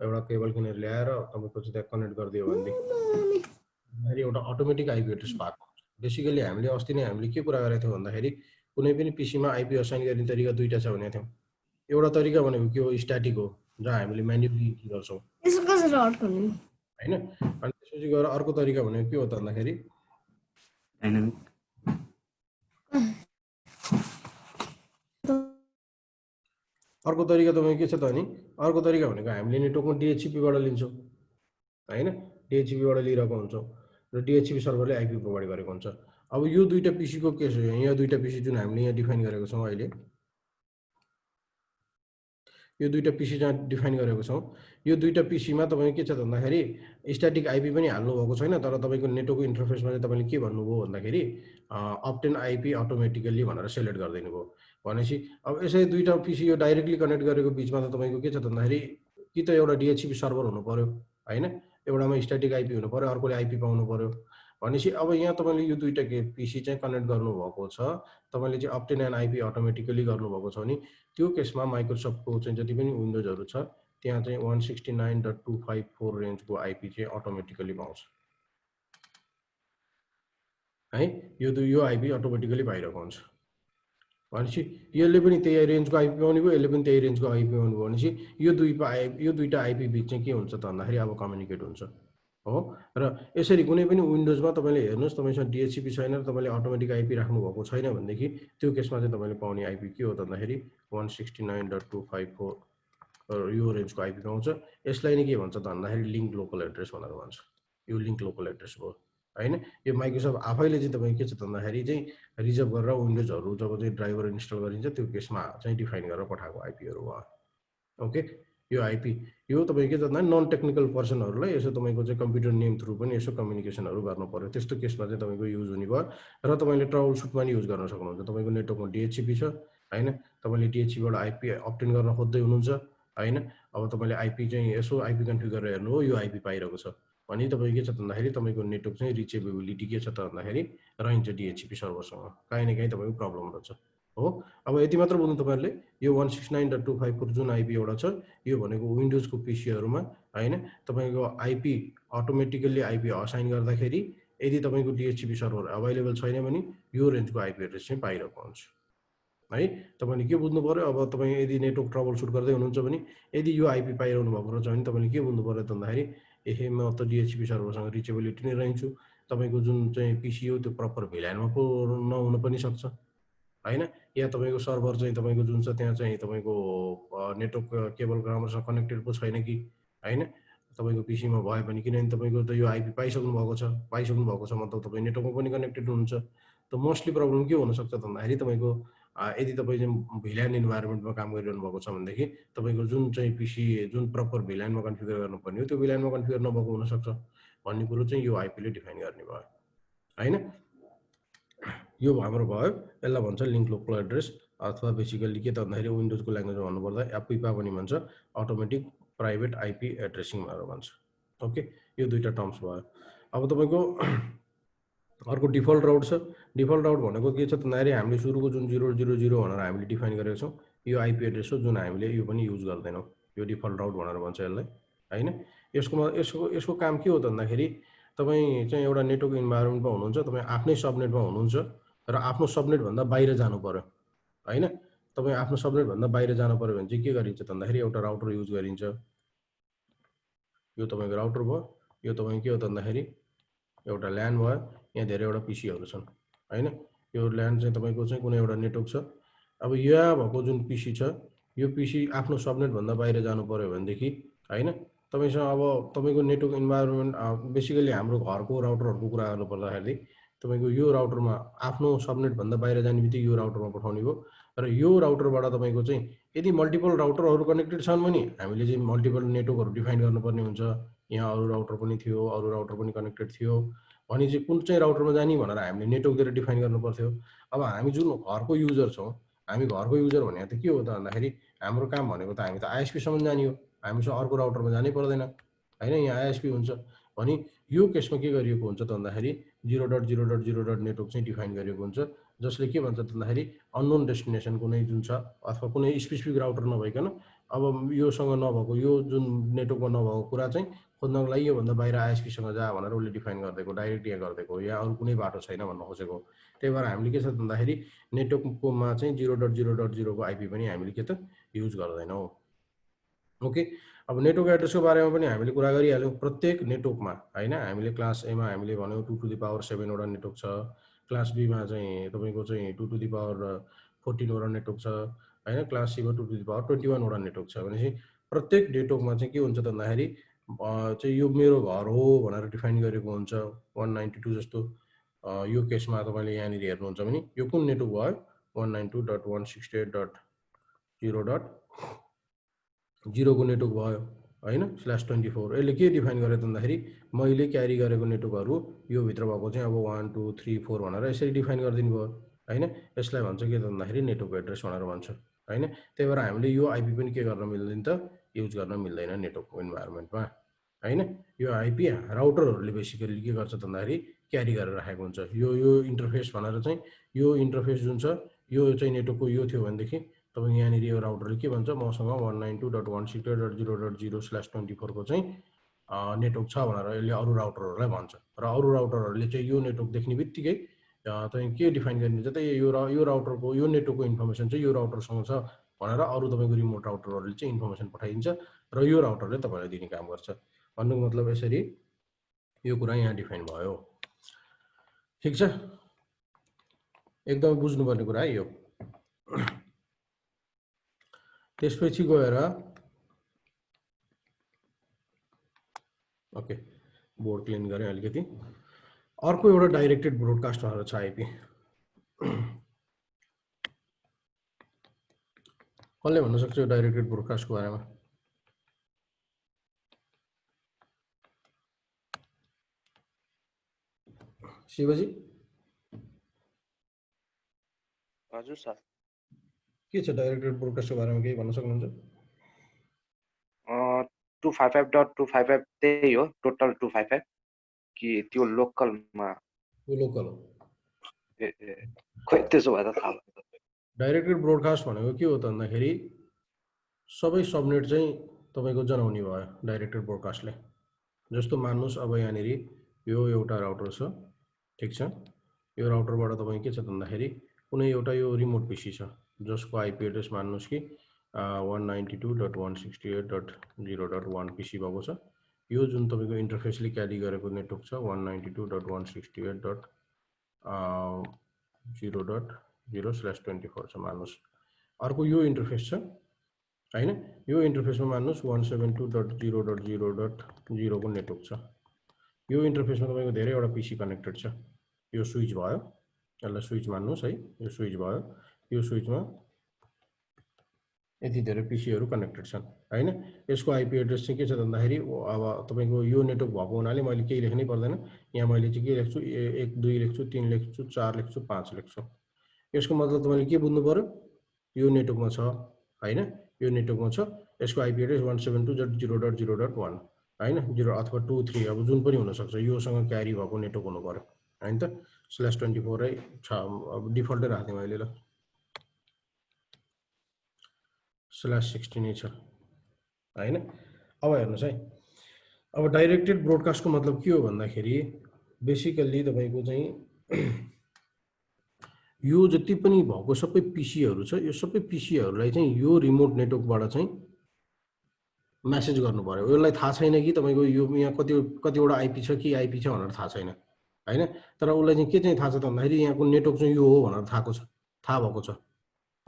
Speaker 1: एउटा केबल किनेर ल्याएर तपाईको चाहिँ त्यहाँ कनेक्ट गरिदियो भनेदेखि एउटा अटोमेटिक आइपी एड्रेस पाएको बेसिकली हामीले अस्ति नै हामीले के कुरा गरेको थियौं भन्दाखेरि कुनै पनि पीसीमा आइपी असाइन गर्ने तरिका दुईटा छ भनेको थियौं एउटा तरिका भनेको के हो स्ट्याटिक हो जहाँ हामीले म्यानुअली गर्छौं
Speaker 3: यसो कसरी हट गर्ने
Speaker 1: हैन अनि त्यसपछि गएर अर्को तरिका भनेको के हो त भन्दाखेरि
Speaker 2: डाइनामिक
Speaker 1: अर्को तरिका तपाईको के छ त अनि अर्को तरिका भनेको हामीले नेटवर्कमा डीएचसीपी बाट लिन्छौं हैन डीएचसीपी बाट लिइरहेको हुन्छौं र डीएचसीपी सर्भरले आइपी प्रोवाइड गरेको हुन्छ अब यो दुईटा पीसी को केस हो यहाँ दुईटा पीसी जुन हामीले यहाँ डिफाइन गरेको छौं अहिले यो दुईटा पीसी जहाँ डिफाइन गरेको छौं यो दुईटा पीसी मा तपाईको के छ त भन्दाखेरि स्ट्याटिक आइपी पनि हाल्नु भएको छैन तर तपाईको नेटवर्कको इन्टरफेसमा चाहिँ तपाईले के भन्नुभयो भन्दाखेरि अब्टेन आइपी अटोमेटिकली भनेर सेलेक्ट गर्दिनु भयो भनेपछि अब यसै दुईटा पीसी यो डाइरेक्टली कनेक्ट गरेको बीचमा त तपाईको के छ त भन्दाखेरि कि त एउटा डीएचसीपी सर्भर हुनु पर्यो हैन एउटामा स्ट्याटिक आइपी हुनु पर्यो अर्कोले आइपी पाउनु पर्यो भनेपछि अब यहाँ तपाईले यो दुईटा पीसी चाहिँ कनेक्ट गर्नु भएको छ तपाईले चाहिँ अब्टेन एन्ड आइपी अटोमेटिकली गर्नु भएको छ नि त्यो केसमा माइक्रोसफ्टको चाहिँ जति पनि विन्डोजहरु छ त्यहाँ चाहिँ 169.254 रेन्जको आइपी चाहिँ अटोमेटिकली पाउँछ है यो आइपी अटोमेटिकली पाइरहेको हुन्छ भनेपछि यसले पनि त्यही रेन्जको आइपी पाउने भयो यसले पनि त्यही रेन्जको आइपी पाउने भयो भनेपछि यो दुईटा आइपी बीच चाहिँ के हुन्छ त भन्दाखेरि अब कम्युनिकेट हुन्छ हो र यसरी कुनै पनि विन्डोजमा तपाईले हेर्नुस् तपाईसँग डीएचसीपी छैन र तपाईले अटोमेटिक आइपी राख्नु भएको छैन भनेदेखि त्यो केसमा चाहिँ तपाईले पाउने आइपी के हो त भन्दाखेरि 169.254 यो रेन्जको आइपी पाउँछ यसलाई नै के भन्छ त भन्दाखेरि लिंक लोकल एड्रेस भनेर भन्छ यो लिंक लोकल एड्रेस हो हैन यो माइक्रोसफ्ट आफैले चाहिँ तपाईको के छ त भन्दाखेरि चाहिँ रिजर्भ गरेर विन्डोजहरु जब चाहिँ ड्राइभर इन्स्टल गरिन्छ त्यो केसमा चाहिँ डिफाइन गरेर पठाएको आइपीहरु हो ओके यो आइपी यो तपाईको के छ भन्दा नन टेक्निकल पर्सनहरुलाई यसो तपाईको चाहिँ कम्प्युटर नेम थ्रु पनि यसो कम्युनिकेसनहरु गर्नु पर्यो त्यस्तो केसमा चाहिँ तपाईको युज हुने भयो र तपाईले ट्रबल सुट पनि युज गर्न सक्नुहुन्छ तपाईको नेटवर्कमा डीएचसीपी छ हैन तपाईले डीएचसीपी बाट आइपी अब्टेन गर्न खोज्दै हुनुहुन्छ हैन अब तपाईले आइपी चाहिँ यसो आइपी कन्फिगर गरेर हेर्नु हो यो आइपी पाइरहेको छ भने तपाईको के छ त भन्दाखेरि तपाईको नेटवर्क चाहिँ रिचेबिलिटी के छ त भन्दाखेरि रहन्छ डीएचसीपी सर्भरसँग काहीँ न काहीँ तपाईको प्रब्लम हुन्छ हो अब यति मात्र बुझ्नु तपाईहरुले यो 169.254 जुन आइपी एउटा छ यो भनेको विन्डोजको पीसीहरुमा हैन तपाईको आइपी अटोमेटिकली आइपी असाइन गर्दाखेरि यदि तपाईको डीएचसीपी सर्भर अवेलेबल छैन भने यो रेन्जको आइपी एड्रेस चाहिँ पाइरहेको हुन्छ है तपाईले के बुझ्नु पर्यो अब तपाई यदि नेटवर्क ट्रबल सुट गर्दै हुनुहुन्छ भने यदि यो आइपी पाइरहनु भएको रहेछ भने तपाईले के बुझ्नु पर्यो त भन्दाखेरि एहे म त डीएचसीपी सर्भरसँग रिचेबिलिटी नै रहन्छु तपाईको जुन चाहिँ पीसी हो त्यो प्रपर भिलानमा पो नहुन पनि सक्छ हैन या तपाईको सर्भर चाहिँ तपाईको जुन छ त्यहाँ चाहिँ तपाईको नेटवर्क केबल राम्रोसँग कनेक्टेड पो छैन कि हैन तपाईको पीसी मा भए पनि किनभने तपाईको त यो आइपी पाइसक्नु भएको छ मतलब तपाई नेटवर्कमा पनि कनेक्टेड हुनुहुन्छ त मोस्टली प्रब्लम के हुन सक्छ त भन्दाखेरि तपाईको यदि तपाई चाहिँ भिलान इन्भाइरोमेन्टमा काम गरिरहनु भएको छ भनेदेखि तपाईको जुन चाहिँ पीसी जुन प्रपर भिलानमा कन्फिगर गर्नुपर्ने हो त्यो भिलानमा कन्फिगर नभएको हुन सक्छ भन्ने कुरो चाहिँ यो आइपी ले डिफाइन गर्ने भयो हैन यो हाम्रो भयो यसलाई भन्छ लिंक लोकल एड्रेस अथवा बेसिकली के त भन्दाखेरि विन्डोजको ल्याङ्ग्वेजमा भन्नुपर्दा एपिपा पनि भन्छ अटोमेटिक प्राइभेट आइपी एड्रेसिङ भनेर भन्छ ओके यो दुईटा टर्म्स भयो अब तपाईको अर्को डिफल्ट राउट छ डिफल्ट राउट भनेको के छ त भन्दाखेरि हामीले सुरुको जुन 000 भनेर हामीले डिफाइन गरेको छौं यो आइपी एड्रेस हो जुन हामीले यो पनि युज गर्दैनौं यो डिफल्ट राउट भनेर भन्छ यसलाई हैन यसको काम के हो त भन्दाखेरि तपाईँ चाहिँ एउटा नेटवर्क इन्भाइरोमेन्टमा हुनुहुन्छ, तपाईँ आफ्नै सबनेटमा हुनुहुन्छ र आफ्नो सबनेटभन्दा बाहिर जानु पर्यो होइन। तपाईँ आफ्नो सबनेटभन्दा बाहिर जानु पर्यो भने चाहिँ के गरिन्छ त भन्दाखेरि एउटा राउटर युज गरिन्छ। यो तपाईँको राउटर भयो, यो तपाईँको के हो त भन्दाखेरि एउटा ल्यान भयो। यहाँ धेरैवटा पिसीहरू छन् होइन। यो ल्यान चाहिँ तपाईँको चाहिँ कुनै एउटा नेटवर्क छ। अब यहाँ भएको जुन पिसी छ, यो पिसी आफ्नो सबनेटभन्दा बाहिर जानु पर्यो भनेदेखि होइन, तपाईँसँग अब तपाईँको नेटवर्क इन्भाइरोमेन्ट बेसिकली हाम्रो घरको राउटरहरूको कुरा गर्नु पर्दाखेरि तपाईँको यो राउटरमा आफ्नो सबनेटभन्दा बाहिर जाने बित्तिकै यो राउटरमा पठाउने भयो। र यो राउटरबाट तपाईँको चाहिँ यदि मल्टिपल राउटरहरू कनेक्टेड छन् भने हामीले चाहिँ मल्टिपल नेटवर्कहरू डिफाइन गर्नुपर्ने हुन्छ। यहाँ अरू राउटर पनि थियो, अरू राउटर पनि कनेक्टेड थियो भने चाहिँ कुन चाहिँ राउटरमा जाने भनेर हामीले नेटवर्क दिएर डिफाइन गर्नु पर्थ्यो। अब हामी जुन घरको युजर छौँ, हामी घरको युजर भनेको त के हो त भन्दाखेरि हाम्रो काम भनेको त हामी त आइएसपीसम्म जाने हो, हामीसँग अर्को राउटरमा जानै पर्दैन होइन। यहाँ आइएसपी हुन्छ भने यो केसमा के गरिएको हुन्छ त भन्दाखेरि 0.0.0 नेटवर्क चाहिँ डिफाइन गरिएको हुन्छ, जसले के भन्छ त भन्दाखेरि अननोन डेस्टिनेसन कुनै जुन छ अथवा कुनै स्पेसिफिक राउटर नभइकन अब योसँग नभएको, यो जुन नेटवर्कमा नभएको कुरा चाहिँ खोज्नको लागि योभन्दा बाहिर आइएसपीसँग जा भनेर उसले डिफाइन गरिदिएको, डाइरेक्ट यहाँ गरिदिएको, या अरू कुनै बाटो छैन भन्न खोजेको। त्यही भएर हामीले के छ भन्दाखेरि नेटवर्ककोमा चाहिँ 0.0.0को आइपी पनि हामीले के त युज गर्दैनौँ। ओके, अब नेटवर्क एड्रेसको बारेमा पनि हामीले कुरा गरिहाल्यौँ। प्रत्येक नेटवर्कमा होइन, हामीले क्लास एमा हामीले भन्यौँ 2⁴ वटा नेटवर्क छ, क्लास बीमा चाहिँ तपाईँको चाहिँ 2⁴ वटा नेटवर्क छ होइन, क्लास सीमा 2⁻21 वटा नेटवर्क छ। भनेपछि प्रत्येक नेटवर्कमा चाहिँ के हुन्छ त भन्दाखेरि चाहिँ यो मेरो घर हो भनेर डिफाइन गरेको हुन्छ 192 जस्तो। यो केसमा तपाईँले यहाँनिर हेर्नुहुन्छ भने यो कुन नेटवर्क भयो, 192.168.0.0 को नेटवर्क भयो होइन, /24। यसले के डिफाइन गरेको त भन्दाखेरि मैले क्यारी गरेको नेटवर्कहरू यो भित्र भएको चाहिँ अब 1 2 3 4 भनेर यसरी डिफाइन गरिदिनु भयो होइन। यसलाई भन्छ के त भन्दाखेरि नेटवर्क एड्रेस भनेर भन्छ होइन। त्यही भएर हामीले यो आइपी पनि के गर्न मिल्दैन त, युज गर्न मिल्दैन नेटवर्क इन्भाइरोमेन्टमा होइन। यो आइपी राउटरहरूले बेसिकली के गर्छ त भन्दाखेरि क्यारी गरेर राखेको हुन्छ। यो इन्टरफेस भनेर चाहिँ यो इन्टरफेस जुन छ यो चाहिँ नेटवर्कको यो थियो भनेदेखि तपाईँ यहाँनिर यो राउटरले के भन्छ, मसँग 192.168.0.0/24 को चाहिँ नेटवर्क छ भनेर यसले अरू राउटरहरूलाई भन्छ। र अरू राउटरहरूले चाहिँ यो नेटवर्क देख्ने बित्तिकै तपाईँ के डिफाइन गरिदिन्छ त, यो राउटरको यो नेटवर्कको इन्फर्मेसन चाहिँ यो राउटरसँग छ भनेर अरू तपाईँको रिमोट राउटरहरूले चाहिँ इन्फर्मेसन पठाइदिन्छ र यो राउटरले तपाईँलाई दिने काम गर्छ। भन्नुको मतलब यसरी यो कुरा यहाँ डिफाइन भयो। ठिक छ, एकदमै बुझ्नुपर्ने कुरा है यो। त्यसपछि गएर ओके, बोर्ड क्लिन गरेँ अलिकति। अर्को एउटा डाइरेक्टेड ब्रोडकास्ट भनेर छ आइपी। कसले भन्न सक्छ यो डाइरेक्टेड ब्रोडकास्टको बारेमा? शिवजी
Speaker 4: हजुर सर,
Speaker 1: के छ डाइरेक्टेड ब्रोडकास्टको बारेमा केही भन्न सक्नुहुन्छ?
Speaker 4: 255.255 त्यही हो, टोटल 255 कि त्यो लोकलमा?
Speaker 1: यो लोकल हो।
Speaker 4: खोइ त्यसो भए त थाहा भयो।
Speaker 1: डाइरेक्टेड ब्रोडकास्ट भनेको के हो त भन्दाखेरि सबै सबनेट चाहिँ तपाईँको जनाउने भयो डाइरेक्टेड ब्रोडकास्टले। जस्तो मान्नुहोस् अब यहाँनिर यो एउटा राउटर छ, ठिक छ। यो राउटरबाट तपाईँ के छ त भन्दाखेरि कुनै एउटा यो रिमोट पिसी छ जसको आइपी एड्रेस मान्नुहोस् कि 192.168.0.1 पिसी भएको छ। यो जुन तपाईँको इन्टरफेसले क्यारी गरेको नेटवर्क छ 192.168.0.0/24 छ मान्नुहोस्। अर्को यो इन्टरफेस छ होइन, यो इन्टरफेसमा मान्नुहोस् 172.0.0.0 को नेटवर्क छ। यो इन्टरफेसमा तपाईँको धेरैवटा पिसी कनेक्टेड छ। यो स्विच भयो, यसलाई स्विच मान्नुहोस् है, यो स्विच भयो। यो स्विचमा यति धेरै पिसीहरू कनेक्टेड छन् होइन। यसको आइपी एड्रेस चाहिँ के छ भन्दाखेरि अब तपाईँको यो नेटवर्क भएको हुनाले मैले केही लेख्नै पर्दैन। यहाँ मैले चाहिँ के लेख्छु, 1 2 लेख्छु, 3 लेख्छु, 4 लेख्छु, 5 लेख्छु। यसको मतलब तपाईँले के बुझ्नु पर्यो, यो नेटवर्कमा छ होइन, यो नेटवर्कमा छ। यसको आइपी एड्रेस 172.0.0.1 होइन, 0 अथवा 2 3 अब जुन पनि हुनसक्छ, योसँग क्यारी भएको नेटवर्क हुनु पर्यो होइन त। /24 छ, अब डिफल्टै राख्थेँ मैले ल, /16 नै छ होइन। अब हेर्नुहोस् है, अब डाइरेक्टेड ब्रोडकास्टको मतलब के हो भन्दाखेरि बेसिकल्ली तपाईको चाहिँ यो जति पनि भएको सबै पिसीहरू छ, यो सबै पिसीहरूलाई चाहिँ यो रिमोट नेटवर्कबाट चाहिँ मेसेज गर्नु पर्यो। यसलाई थाहा छैन कि तपाईको यो यहाँ कतिवटा आइपी छ कि आइपी छ भनेर थाहा छैन हैन। तर उसलाई चाहिँ के चाहिँ थाहा छ त भन्दाखेरि यहाँको नेटवर्क चाहिँ यो हो भनेर थाहा भएको छ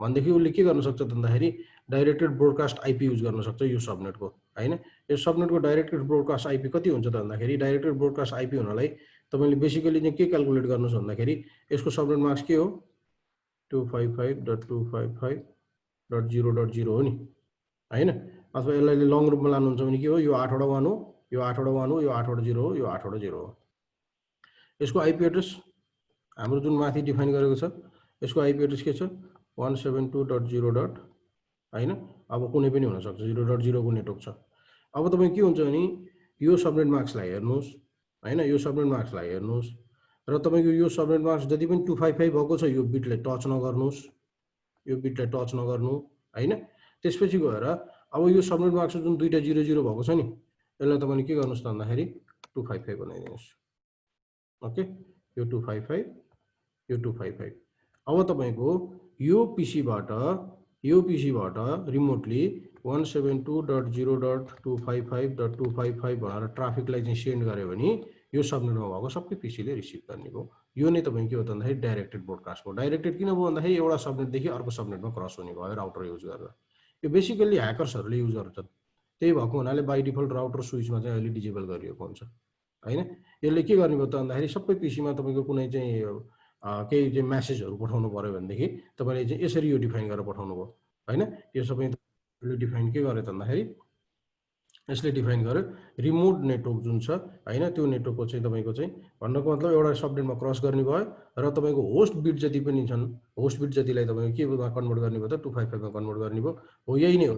Speaker 1: भनेदेखि उसले के गर्न सक्छ त भन्दाखेरि डाइरेक्टेड ब्रोडकास्ट आइपी युज गर्न सक्छ यो सबनेटको हैन। यो सबनेटको डाइरेक्टेड ब्रोडकास्ट आइपी कति हुन्छ त भन्दाखेरि डाइरेक्टेड ब्रोडकास्ट आइपी हुनलाई तपाईले बेसिकली चाहिँ के क्याल्कुलेट गर्नुस् भन्दाखेरि यसको सबनेट मास्क के हो 255.255.0.0 हो नि हैन। अथवा यसलाई लङ रूपमा लानुहुन्छ भने के हो, यो 8 वटा 1 हो, यो 8 वटा 1 हो, यो 8 वटा 0 हो, यो 8 वटा 0 हो। यसको आइपी एड्रेस हाम्रो जुन माथि डिफाइन गरेको छ यसको आइपी एड्रेस के छ 172.0. हैन। अब कुनै पनि हुन सक्छ 0.0 को नेटवर्क छ। अब तपाई के हुन्छ भने यो सबनेट मास्कलाई हेर्नुस् हैन, यो सबनेट मास्कलाई हेर्नुस् र तपाईको यो सबनेट मास्क जति पनि 255 भएको छ यो बिटलाई टच नगर्नुस्, यो बिटलाई टच नगर्नु हैन। त्यसपछि गएर अब यो सबनेट मास्क जुन दुईटा 00 भएको छ नि यसलाई तपाईले के गर्नुस् त भन्दाखेरि 255 बनाइदिनुस्। ओके, यो 255 यो 255। अब तपाईको यो पीसीबाट रिमोटली 172.0.255.255 भनेर ट्राफिकलाई चाहिँ सेन्ड गर्यो भने यो सबनेटमा भएको सबै पीसीले रिसिभ गर्ने भयो। यो नै तपाईको के हो त भन्दाखेरि डाइरेक्टेड ब्रोडकास्ट हो। डाइरेक्टेड किन भयो भन्दाखेरि एउटा सबनेटदेखि अर्को सबनेटमा क्रस हुने भयो राउटर युज गरेर। यो बेसिकली ह्याकर्सहरूले युज गर्छन्। त्यही भएको हुनाले बाइ डिफल्ट राउटर स्विचमा चाहिँ अहिले डिजेबल गरिएको हुन्छ हैन। यसले के गर्ने भयो त भन्दाखेरि सबै पीसीमा तपाईको कुनै चाहिँ केही चाहिँ मेसेजहरू पठाउनु पर्यो भनेदेखि तपाईले चाहिँ यसरी यो डिफाइन गरेर पठाउनु भयो हैन। यो सबै डिफाइन के गर्यो त भन्दाखेरि यसले डिफाइन गर्यो रिमोट नेटवर्क जुन छ हैन त्यो नेटवर्कको चाहिँ तपाईको चाहिँ भन्नको मतलब एउटा सबनेटमा क्रस गर्ने भयो र तपाईको होस्ट बिट जति पनि छन् होस्ट बिट जतिलाई तपाईको के मा कन्भर्ट गर्ने भयो त 255 मा कन्भर्ट गर्ने भयो। हो यही नै हो।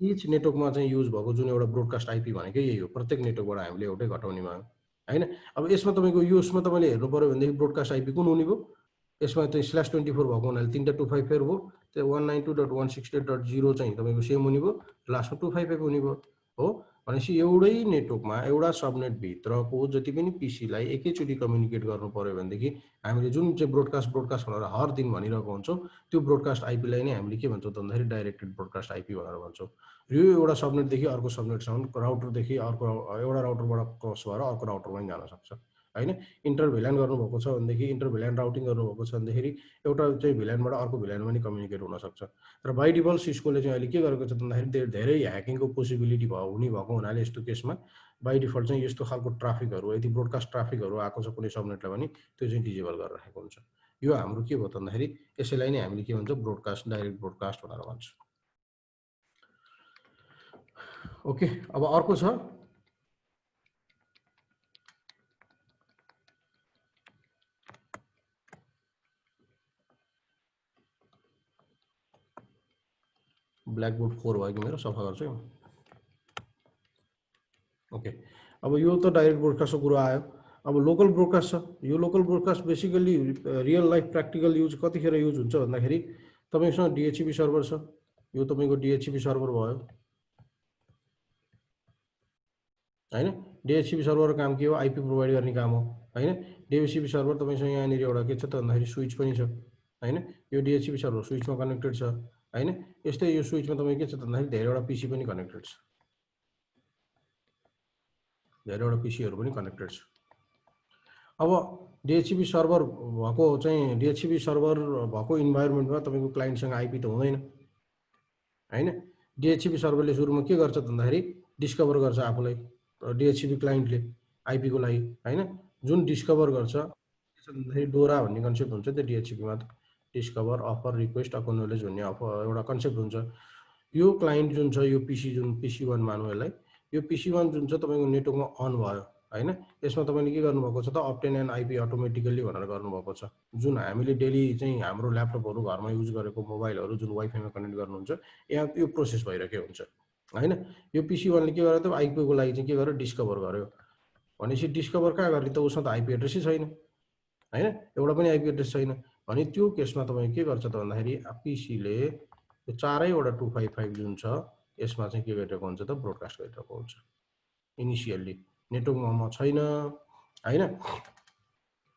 Speaker 1: इच नेटवर्कमा चाहिँ युज भएको जुन एउटा ब्रोडकास्ट आइपी भनेकै यही हो। प्रत्येक नेटवर्कबाट हामीले एउटै घटाउने भयो हैन। अब यसमा तपाईको यसमा तपाईले हेर्नु पर्यो भनेदेखि ब्रोडकास्ट आइपी कुन हुने भयो, यसमा चाहिँ /24 भएको हुनाले 3टा 255 भयो। त्यो 192.168.0 चाहिँ तपाईको सेम हुने भयो, लास्टमा 255 हुने भयो हो। भनेपछि एउटै नेटवर्कमा एउटा सबनेट भित्रको जति पनि पीसीलाई एकैचोटि कम्युनिकेट गर्नु पर्यो भनेदेखि हामीले जुन चाहिँ ब्रोडकास्ट भनेर हर दिन भनिरहेको हुन्छौँ त्यो ब्रोडकास्ट आइपीलाई नै हामीले के भन्छौँ त भन्दाखेरि डाइरेक्टेड ब्रोडकास्ट आइपी भनेर भन्छौँ। यो एउटा सबनेटदेखि अर्को सबनेटसम्म राउटरदेखि अर्को एउटा राउटरबाट क्रस भएर अर्को राउटरमा जान सक्छ हैन। इन्टरभिल्यान गर्नुभएको छ भनेदेखि इन्टरभिल्यान राउटिङ गर्नुभएको छ भनेदेखि एउटा चाहिँ भिल्यानबाट अर्को भिल्यानमा पनि कम्युनिकेट हुन सक्छ। र बाइ डिफल्ट सिस्कोले चाहिँ अहिले के गरेको छ भन्दाखेरि धेरै ह्याकिङको पोसिबिलिटी हुने भएको हुनाले यस्तो केसमा बाइ डिफल्ट चाहिँ यस्तो खालको ट्राफिकहरू यदि ब्रोडकास्ट ट्राफिकहरू आएको छ कुनै सबनेटलाई भने त्यो चाहिँ डिजेबल गरेर राखेको हुन्छ। यो हाम्रो के भयो त भन्दाखेरि यसैलाई नै हामीले के भन्छ ब्रोडकास्ट डाइरेक्ट ब्रोडकास्ट भनेर भन्छौँ। ओके, अब अर्को छ ब्ल्याकबोर्ड 4 भयो कि मेरो सफा गर्छु। ओके, अब यो त डाइरेक्ट ब्रोडकास्टको कुरा आयो। अब लोकल ब्रोडकास्ट छ। यो local broadcast basically real life practical use कतिखेर युज हुन्छ भन्दाखेरि तपाईसँग डिएचसिपी सर्भर छ। यो तपाईको डिएचसिपी सर्भर भयो हैन। डिएचसिपी सर्भर काम के हो, आइपी प्रोभाइड गर्ने काम हो हैन। डिएचसिपी सर्भर तपाईसँग यहाँनिर एउटा के छ त भन्दाखेरि स्विच पनि छ हैन। यो डिएचसिपी सर्भर स्विचमा कनेक्टेड छ हैन। यस्तै यो स्विचमा तपाईँ के छ त भन्दाखेरि धेरैवटा पिसी पनि कनेक्टेड छ, धेरैवटा पिसीहरू पनि कनेक्टेड छ। अब डिएचसिपी सर्भर भएको चाहिँ डिएचसिपी सर्भर भएको इन्भाइरोमेन्टमा तपाईको क्लाइन्टसँग आइपी त हुँदैन हैन। डिएचसिपी सर्भरले सुरुमा के गर्छ भन्दाखेरि डिस्कभर गर्छ आफूलाई डिएचसिपी क्लाइन्टले आइपी को लागि हैन। जुन डिस्कभर गर्छ भन्दाखेरि डोरा भन्ने कन्सेप्ट हुन्छ त्यो डिएचसिपीमा डिस्कभर अफर रिक्वेस्ट एक्नोलेज भन्ने एउटा कन्सेप्ट हुन्छ। यो क्लाइन्ट जुन छ यो PC1 मानौँ यसलाई, यो PC1 जुन छ तपाईको नेटवर्कमा अन भयो हैन। यसमा तपाईले के गर्नुभएको छ त अब्टेन एन आइपी अटोमेटिकली भनेर गर्नुभएको छ। जुन हामीले डेली चाहिँ हाम्रो ल्यापटपहरू घरमा युज गरेको मोबाइलहरू जुन वाइफाईमा कनेक्ट गर्नुहुन्छ यहाँ यो प्रोसेस भइरहेको हुन्छ हैन। यो PC1 ले के गर्यो त आइपी को लागि चाहिँ के गर्यो डिस्कभर गर्यो। भनेपछि डिस्कभर कहाँ गर्ने त उसमा त आइपी एड्रेसै छैन हैन, एउटा पनि आइपी एड्रेस छैन। भने त्यो केसमा तपाईँ के गर्छ त भन्दाखेरि पीसीले यो चारैवटा 255 जुन छ यसमा चाहिँ के गरिरहेको हुन्छ त ब्रोडकास्ट गरिरहेको हुन्छ इनिसियल्ली नेटवर्कमा म छैन हैन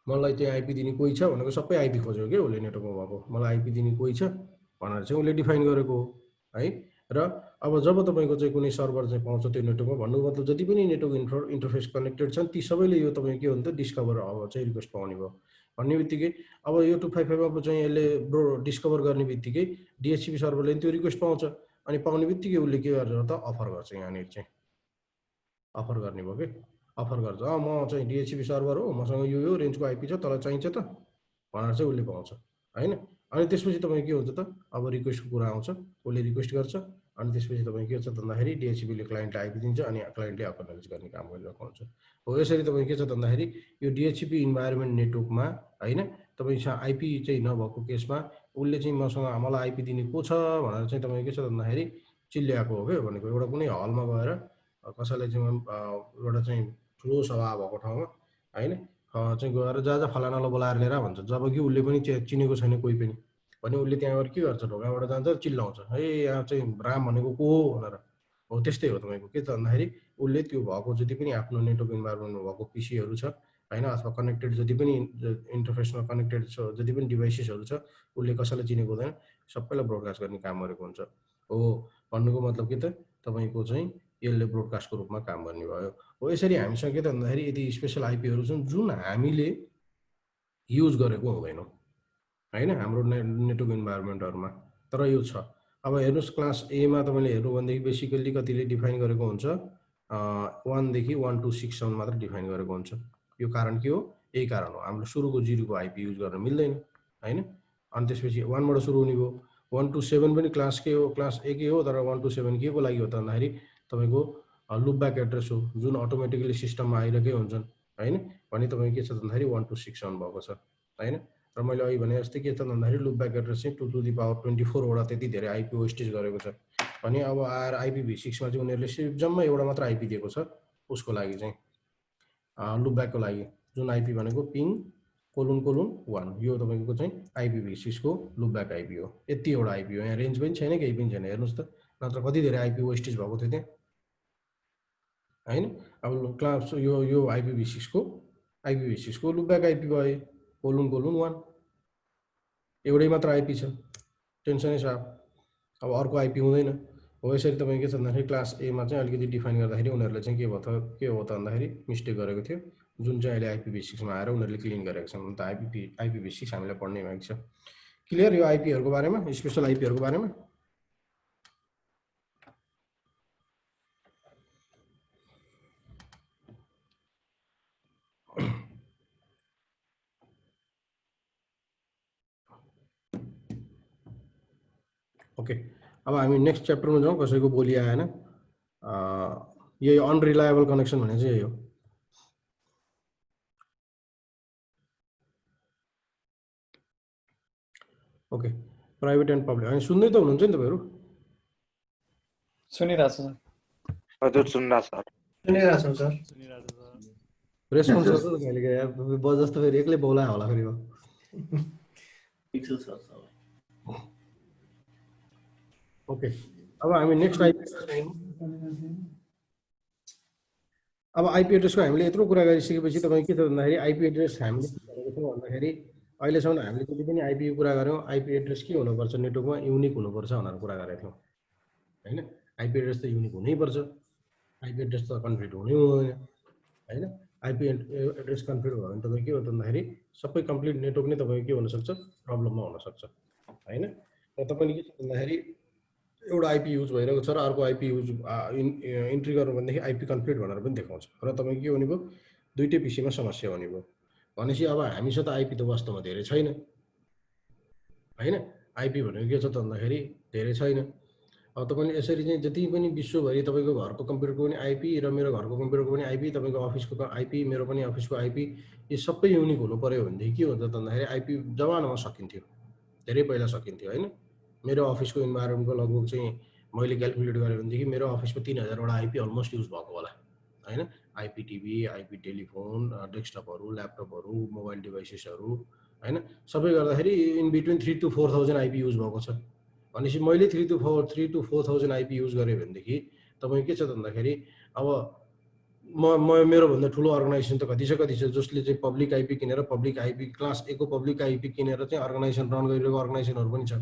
Speaker 1: मलाई चाहिँ आइपी दिने कोही छ भनेको सबै आइपी खोज्यो के उसले नेटवर्कमा भएको मलाई आइपी दिने कोही छ भनेर चाहिँ उसले डिफाइन गरेको हो है र अब जब तपाईँको चाहिँ कुनै सर्भर चाहिँ पाउँछ त्यो नेटवर्कमा भन्नुको मतलब जति पनि नेटवर्क इन्टरफेस कनेक्टेड छन् ती सबैले यो तपाईँ के हुन्छ डिस्कभर अब चाहिँ रिक्वेस्ट पाउने भयो भन्ने बित्तिकै अब यो 255 चाहिँ यसले डिस्कभर गर्ने बित्तिकै डिएचसिपी सर्भरले त्यो रिक्वेस्ट पाउँछ अनि पाउने बित्तिकै उसले के गर्छ त अफर गर्छ यहाँनिर चाहिँ अफर गर्ने भयो कि अफर गर्छ म चाहिँ डिएचसिपी सर्भर हो मसँग यो रेन्जको आइपी छ तँलाई चाहिन्छ त भनेर चाहिँ उसले पाउँछ हैन अनि त्यसपछि तपाईँ के हुन्छ त अब रिक्वेस्टको कुरा आउँछ उसले रिक्वेस्ट गर्छ अनि त्यसपछि तपाईँ के हुन्छ भन्दाखेरि डिएचसिपीले क्लाइन्टलाई आइपी दिन्छ अनि क्लाइन्टले एक्नोलेज गर्ने काम गरिरहेको हुन्छ हो यसरी तपाईँ के छ भन्दाखेरि यो डिएचसिपी इन्भाइरोमेन्ट नेटवर्कमा हैन तपाईँसँग आइपी चाहिँ नभएको केसमा उसले चाहिँ मलाई आइपी दिने को छ भनेर चाहिँ तपाईँ के छ भन्दाखेरि चिल्ल्याएको हो क्या भनेको एउटा कुनै हलमा गएर कसैलाई चाहिँ एउटा चाहिँ ठुलो सभा भएको ठाउँमा हैन चाहिँ गएर जहाँ फलानालाई बोलाएर लिएर भन्छ जब कि उसले पनि चिनेको छैन कोही पनि भने उसले त्यहाँ गएर के गर्छ ढोकाबाट जान्छ चिल्लाउँछ है यहाँ चाहिँ राम भनेको को हो भनेर हो त्यस्तै हो तपाईँको के त भन्दाखेरि उसले त्यो भएको जति पनि आफ्नो नेटवर्क इन्भाइरोमेन्टमा भएको पिसीहरू छ हैन अथवा कनेक्टेड जति पनि इन्टरफेसमा कनेक्टेड छ जति पनि डिभाइसेसहरू छ उसले कसैलाई चिनेको हुँदैन सबैलाई ब्रोडकास्ट गर्ने काम गरेको हुन्छ हो भन्नुको मतलब के त तपाईँको चाहिँ यसले ब्रोडकास्टको रूपमा काम गर्ने भयो हो यसरी हामीसँग के त भन्दाखेरि यदि स्पेसल आइपीहरू छन् जुन हामीले युज गरेको हुँदैनौँ हैन हाम्रो नेटवर्क इन्भाइरोमेन्टहरूमा तर यो छ अब हेर्नुहोस् क्लास एमा तपाईँले हेर्नु भनेदेखि बेसिकल्ली कतिले डिफाइन गरेको हुन्छ 1 देखि 1 to 6 सम्म मात्र डिफाइन गरेको हुन्छ यो कारण के हो यही कारण हो हाम्रो सुरुको 0 को आइपी युज गर्न मिल्दैन हैन अनि त्यसपछि 1 बाट सुरु हुने भयो 1 to 7 पनि क्लास के हो क्लास ए के हो तर 1 to 7 के को लागि हो त भन्दाखेरि तपाईको लुपब्याक एड्रेस हो जुन अटोमेटिकली सिस्टममा आइरहेकै हुन्छन् हैन भने तपाईँ के छ भन्दाखेरि 1 to 6 सम्म भएको छ हैन र मैले अघि भने जस्तै के छ भन्दाखेरि लुपब्याक एड्रेस चाहिँ 2 to the power 24 वटा त्यति धेरै आइपी वेस्टेज गरेको छ अनि अब आएर IPv6 मा चाहिँ उनीहरूले सिर्फ जम्मा एउटा मात्र आइपी दिएको छ उसको लागि चाहिँ लुपब्याकको लागि जुन आइपी भनेको पिङ : 1 यो तपाईको चाहिँ IPv6 को लुपब्याक आइपी हो यति एउटा आइपी हो यहाँ रेन्ज पनि छैन केही पनि छैन हेर्नुस् त नत्र कति धेरै आइपी वेस्टेज भएको थियो त्यहाँ हैन अब क्लास यो IPv6 को लुपब्याक आइपी भयो : 1 एउटै मात्र आइपी छ टेन्सनै छ अब अर्को आइपी हुँदैन हो यसरी तपाईँ के छ भन्दाखेरि क्लास ए मा चाहिँ अलिकति डिफाइन गर्दाखेरि उनीहरूले चाहिँ के हो त भन्दाखेरि मिस्टेक गरेको थियो जुन चाहिँ अहिले IPv6 मा आएर उनीहरूले क्लिन गरेको छन् त IPv6 हामीलाई पढ्नै बाँकी छ क्लियर यो आइपीहरुको बारेमा स्पेशल आइपीहरुको बारेमा ओके अब हामी नेक्स्ट च्याप्टरमा जाउँ कसैको बोली आएन यही अनरिलायबल कनेक्सन भने चाहिँ यही हो ओके प्राइभेट एन्ड पब्लिक अनि सुन्दै त हुनुहुन्छ नि तपाईहरु
Speaker 5: सुनिरहेछ सर
Speaker 4: हजुर सुनिरहेछ सर
Speaker 1: रेस्पोन्स गर्छ त कहिले के यार जस्तो फेरि एक्लै बोला होला फेरि
Speaker 6: ठीक छ सर
Speaker 1: ओके अब हामी नेक्स्ट आइपी अब आइपी एड्रेसको हामीले यत्रो कुरा गरिसकेपछि तपाईँ के छ भन्दाखेरि आइपी एड्रेस हामीले भनेको छौँ भन्दाखेरि अहिलेसम्म हामीले जति पनि आइपी कुरा गर्यौँ आइपी एड्रेस के हुनुपर्छ नेटवर्कमा युनिक हुनुपर्छ भनेर कुरा गरेका थियौँ हैन आइपी एड्रेस त युनिक हुनैपर्छ आइपी एड्रेस त कन्फ्लिक्ट हुनै हुँदैन हैन आइपी एड्रेस कन्फ्लिक्ट भयो भने तपाईँ के हो भन्दाखेरि सबै कम्प्लिट नेटवर्क नै तपाईँ के हुन सक्छ प्रब्लममा हुन सक्छ हैन र तपाईले के भन्दाखेरि एउटा आइपी युज भइरहेको छ र अर्को आइपी युज इन्ट्री गर्नु भन्दाखेरि आइपी कन्फ्लिक्ट भनेर पनि देखाउँछ र तपाईँ के हुने भयो दुईटै पीसीमा समस्या हुने भयो भनेपछि अब हामीसँग त आइपी त वास्तवमा धेरै छैन हैन आइपी भनेको के छ त भन्दाखेरि धेरै छैन अब तपाईले यसरी चाहिँ जति पनि विश्वभरि तपाईको घरको कम्प्युटरको पनि आइपी र मेरो घरको कम्प्युटरको पनि आइपी तपाईको अफिसको आइपी मेरो पनि अफिसको आइपी यो सबै युनिक हुनु पर्यो भनेदेखि के हुन्छ त भन्दाखेरि आइपी जमानामा सकिन्थ्यो धेरै पहिला सकिन्थ्यो हैन मेरो अफिसको इन्भाइरोमेन्टको लगभग चाहिँ मैले क्याल्कुलेट गरेँ भनेदेखि मेरो अफिसको 3000 वटा आइपी अलमोस्ट युज भएको होला हैन आइपी टिभी आइपी टेलिफोन डेस्कटपहरु ल्यापटपहरु मोबाइल डिभाइसेसहरु हैन सबै गर्दाखेरि in between 3 to 4000 IP use भएको छ भनेपछि मैले 3 to 4000 आइपी युज गरेँ भनेदेखि तपाईँ के छ भन्दाखेरि अब मेरो भन्दा ठुलो अर्गनाइजेसन त कति छ जसले चाहिँ पब्लिक आइपी किनेर पब्लिक आइपी क्लास ए को पब्लिक आइपी किनेर चाहिँ अर्गनाइजेसन रन गरिरहेको अर्गनाइजेसनहरू पनि छन्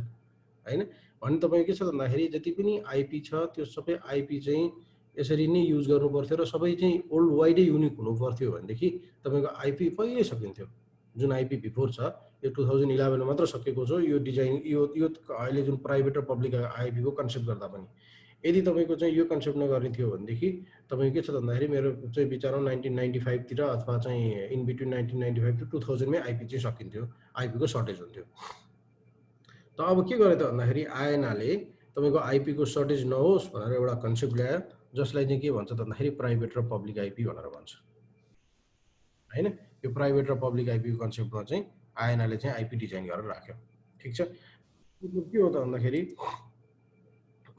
Speaker 1: हैन। अनि तपाईको के छ भन्दाखेरि जति पनि आइपी छ त्यो सबै आइपी चाहिँ यसरी नै युज गर्नु पर्थ्यो र सबै चाहिँ वर्ल्ड वाइडै युनिक हुनु पर्थ्यो भनेदेखि तपाईको आइपी पहिले सकिन्थ्यो। जुन आइपी बिफोर छ यो 2011 मा मात्र सकेको छ यो डिजाइन यो अहिले जुन प्राइभेट र पब्लिक आइपी को कन्सेप्ट गर्दा पनि यदि तपाईको चाहिँ यो कन्सेप्ट नगर्ने थियो भनेदेखि तपाईको के छ भन्दाखेरि मेरो चाहिँ विचारमा 1995 तिर अथवा चाहिँ इन बिट्विन 1995 टु 2000 मै आइपी चाहिँ सकिन्थ्यो, आइपी को सर्टेज हुन्थ्यो। त अब के गरे त भन्दाखेरि आएनाले तपाईको आइपी को सर्टेज नहोस् भनेर एउटा कन्सेप्ट ल्यायो जसलाई चाहिँ के भन्छ त भन्दाखेरि प्राइभेट र पब्लिक आइपी भनेर भन्छ हैन। यो प्राइभेट र पब्लिक आइपी को कन्सेप्टमा चाहिँ आएनाले चाहिँ आइपी डिजाइन गरेर राख्यो। ठीक छ, के हो त भन्दाखेरि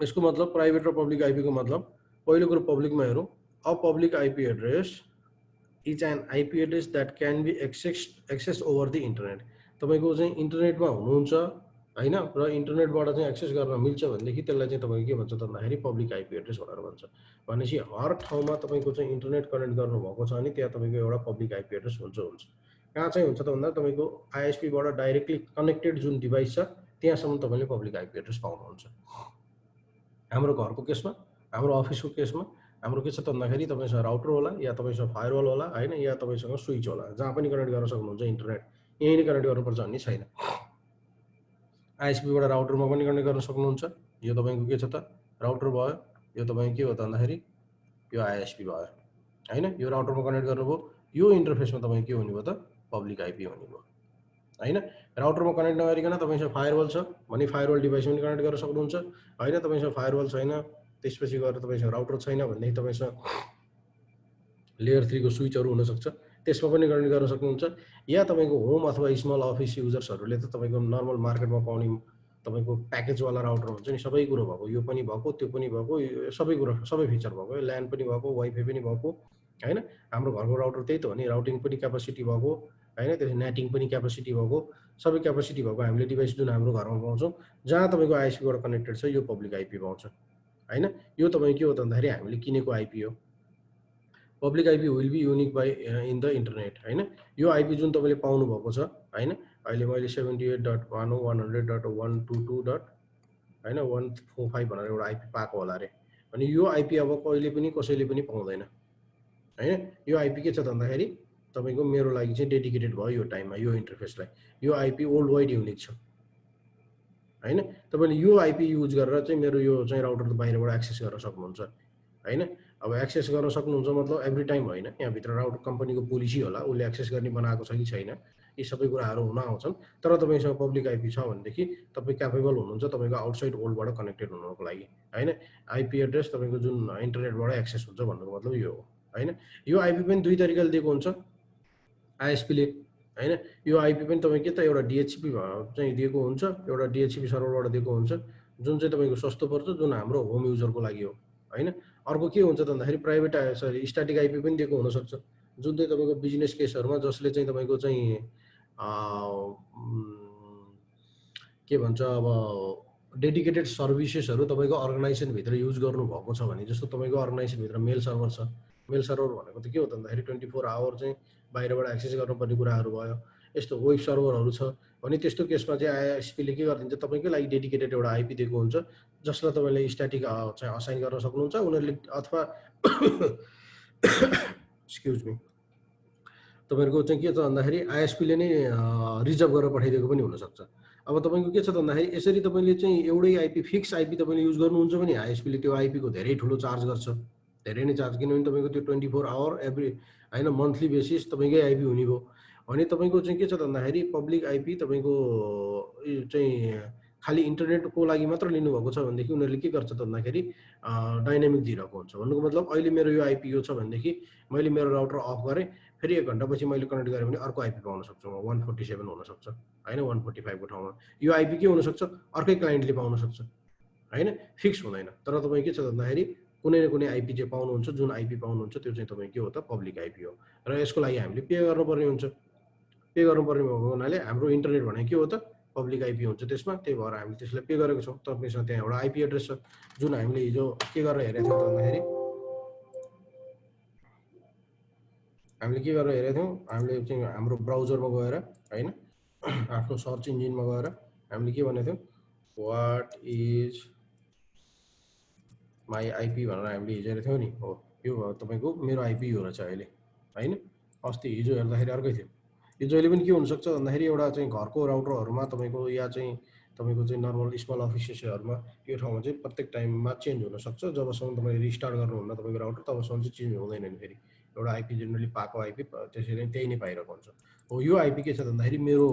Speaker 1: यसको मतलब प्राइभेट र पब्लिक आइपी को मतलब पहिलो कुरो पब्लिकमा हेरौँ, a public IP address is an IP address that can be access over the internet. तपाईको चाहिँ इन्टरनेटमा हुनुहुन्छ हैन र इन्टरनेटबाट चाहिँ एक्सेस गर्न मिल्छ भनेदेखि त्यसलाई चाहिँ तपाईको के भन्छ त भन्दाखेरि पब्लिक आइपी एड्रेस भनेर भन्छ। भनेपछि हर ठाउँमा तपाईको चाहिँ इन्टरनेट कनेक्ट गर्नु भएको छ भने त्यहाँ तपाईको एउटा पब्लिक आइपी एड्रेस हुन्छ। कहाँ चाहिँ हुन्छ त भन्दा तपाईको आईएसपी बाट डाइरेक्टली कनेक्टेड जुन डिभाइस छ त्यहाँसम्म तपाईले पब्लिक आइपी एड्रेस पाउनुहुन्छ। हाम्रो घरको केसमा, हाम्रो अफिसको केसमा हाम्रो के छ त भन्दाखेरि तपाईसँग राउटर होला या तपाईसँग फायरवल होला हैन या तपाईसँग स्विच होला, जहाँ पनि कनेक्ट गर्न सक्नुहुन्छ इन्टरनेट, यही नै कनेक्ट गर्नुपर्छ भन्ने छैन। आईएसपी बाट राउटरमा पनि कनेक्ट गर्न सक्नुहुन्छ, यो तपाईको के छ त राउटर भयो, यो तपाईको के हो त भन्दाखेरि यो आईएसपी भयो हैन। यो राउटरमा कनेक्ट गर्नुभयो, यो इन्टरफेसमा तपाईको के हुने भयो त पब्लिक आइपी हुने भयो हैन। राउटरमा कनेक्ट नगरिकन तपाईसँग फायरवल छ भने फायरवल डिभाइस पनि कनेक्ट गर्न सक्नुहुन्छ हैन। तपाईसँग फायरवल छैन त्यसपछि गएर तपाईसँग राउटर छैन भनेदेखि तपाईसँग लेयर 3 को स्विचहरु हुन सक्छ, त्यसमा पनि कनेक्ट गर्न सक्नुहुन्छ। या तपाईको होम अथवा स्मल अफिस युजर्सहरुले त तपाईको नर्मल मार्केटमा पाउने तपाईको प्याकेज वाला राउटर हुन्छ नि, सबै कुरो भएको, यो पनि भएको त्यो पनि भएको, सबै कुरो सबै फिचर भएको, ल्यान पनि भएको, वाइफाई पनि भएको हैन। हाम्रो घरको राउटर त्यही त हो नि, राउटिङ पनि क्यापेसिटी भएको हैन, त्यसपछि नेटिङ पनि क्यापेसिटी भएको, सबै क्यापेसिटी भएको हामीले डिभाइस जुन हाम्रो घरमा पाउँछौँ जहाँ तपाईको आईएसपी बाट कनेक्टेड छ यो पब्लिक आइपी पाउँछ हैन। यो तपाईको के हो त भन्दाखेरि हामीले किनेको आइपी हो। Public IP will be unique by in the internet हैन। यो आइपी जुन तपाईले पाउनु भएको छ हैन, अहिले मैले 78.101.122. हैन 145 भनेर एउटा आइपी पाएको होला रे। अनि यो आइपी अब कहिले पनि कसैले पनि पाउँदैन हैन। यो आइपी के छ त भन्दाखेरि तपाईको मेरो लागि चाहिँ डेडिकेटेड भयो यो टाइममा यो इन्टरफेसलाई। यो आइपी वर्ल्ड वाइड युनिक छ हैन। तपाईले यो आइपी युज गरेर चाहिँ मेरो यो चाहिँ राउटर बाहिरबाट एक्सेस गर्न सक्नुहुन्छ हैन। अब एक्सेस गर्न सक्नुहुन्छ मतलब एभ्री टाइम होइन, यहाँ भित्र राउटर कम्पनीको पोलिसी होला, उसले एक्सेस गर्ने बनाएको छ कि छैन, यी सबै कुराहरू हुन आउँछन्। तर तपाईसँग पब्लिक आइपी छ भनेदेखि तपाई क्यापेबल हुनुहुन्छ तपाईको आउटसाइड वर्ल्डबाट कनेक्टेड हुनको लागि हैन। आइपी एड्रेस तपाईको जुन इन्टरनेटबाट एक्सेस हुन्छ भन्नुको मतलब यो हो हैन। यो आइपी पनि दुई तरिकाले दिएको हुन्छ आईएसपी ले हैन। यो आइपी पनि तपाई के त एउटा डीएचसीपी चाहिँ दिएको हुन्छ, एउटा डीएचसीपी सर्भरबाट दिएको हुन्छ जुन चाहिँ तपाईको सस्तो पर्छ, जुन हाम्रो होम युजरको लागि हो हैन। अर्को के हुन्छ त भन्दाखेरि प्राइभेट स्ट्याटिक आइपी पनि दिएको हुन सक्छ जुन चाहिँ तपाईको बिजनेस केसहरुमा जसले चाहिँ तपाईको चाहिँ के भन्छ अब डेडिकेटेड सर्भिसेसहरु तपाईको अर्गनाइजेसन भित्र युज गर्नु भएको छ भने, जस्तो तपाईको अर्गनाइजेसन भित्र मेल सर्भर छ, मेल सर्भर भनेको त के हो त भन्दाखेरि 24 आवर चाहिँ बाहिरबाट एक्सेस गर्नुपर्ने कुराहरू भयो। यस्तो वेब सर्भरहरू छ भने त्यस्तो केसमा चाहिँ आईएसपी ले के गरिदिन्छ तपाईकै लागि डेडिकेटेड एउटा आइपी दिएको हुन्छ जसलाई तपाईले स्ट्याटिक चाहिँ असाइन गर्न सक्नुहुन्छ उनीहरुले अथवा एक्सक्युज मी तपाईहरुको चाहिँ के छ भन्दाखेरि आईएसपी ले नै रिजर्भ गरेर पठाइदिएको पनि हुन सक्छ। अब तपाईको के छ त भन्दाखेरि यसरी तपाईले चाहिँ एउटै आइपी फिक्स आइपी तपाईले युज गर्नुहुन्छ भने आईएसपी ले त्यो आइपी को धेरै ठुलो चार्ज गर्छ, धेरै नै चार्ज, किनभने तपाईको त्यो 24 आवर एभ्री हैन मन्थली बेसिस तपाईकै आइपी हुने भयो भने तपाईको चाहिँ के छ त भन्दाखेरि पब्लिक आइपी तपाईको चाहिँ खाली इन्टरनेटको लागि मात्र लिनु भएको छ भनेदेखि उनीहरुले के गर्छ त भन्दाखेरि डाइनामिक दिइरहेको हुन्छ। भन्नुको मतलब अहिले मेरो यो आइपी यो छ भनेदेखि मैले मेरो राउटर अफ गरे, फेरि 1 घण्टा पछि मैले कनेक्ट गरे भने अर्को आइपी पाउन सक्छु, 147 हुन सक्छ हैन, 145 को ठाउँमा यो आइपी के हुन सक्छ अर्कै क्लाइन्टले पाउन सक्छ हैन, फिक्स हुँदैन। तर तपाई के छ भन्दाखेरि कुनै न कुनै आइपी चाहिँ पाउनुहुन्छ, जुन आइपी पाउनुहुन्छ त्यो चाहिँ तपाई के हो त पब्लिक आइपी हो र यसको लागि हामीले पे गर्नुपर्ने हुन्छ। पे गर्नुपर्ने भएको हुनाले हाम्रो इन्टरनेट भने के हो त पब्लिक आइपी हुन्छ त्यसमा, त्यही भएर हामीले त्यसलाई पे गरेको छौं। तपाईसँग त्यहाँ एउटा आइपी एड्रेस छ जुन हामीले हिजो के गरेर हेरेको थियौं त भन्दाखेरि हामीले के गरेर हेरेको थियौँ, हामीले चाहिँ हाम्रो ब्राउजरमा गएर हैन आफ्नो सर्च इन्जिनमा गएर हामीले के भनेको थियौँ, व्हाट इज माई आइपी भनेर हामीले हिजो हेरेको थियौँ नि। हो, यो तपाईँको मेरो आइपी हो रहेछ अहिले हैन। अस्ति हिजो हेर्दाखेरि अर्कै थियो। यो जहिले पनि के हुनसक्छ भन्दाखेरि एउटा चाहिँ घरको राउटरहरूमा तपाईँको या चाहिँ तपाईँको चाहिँ नर्मल स्मल अफिसेसहरूमा यो ठाउँमा चाहिँ प्रत्येक टाइममा चेन्ज हुनसक्छ। जबसम्म तपाईँले रिस्टार्ट गर्नुहुन्न तपाईँको राउटर, तबसम्म चाहिँ चेन्ज हुँदैन नि फेरि। एउटा आइपी जेनरली पाएको आइपी त्यसरी नै त्यही नै पाइरहेको हुन्छ। हो, यो आइपी के छ भन्दाखेरि मेरो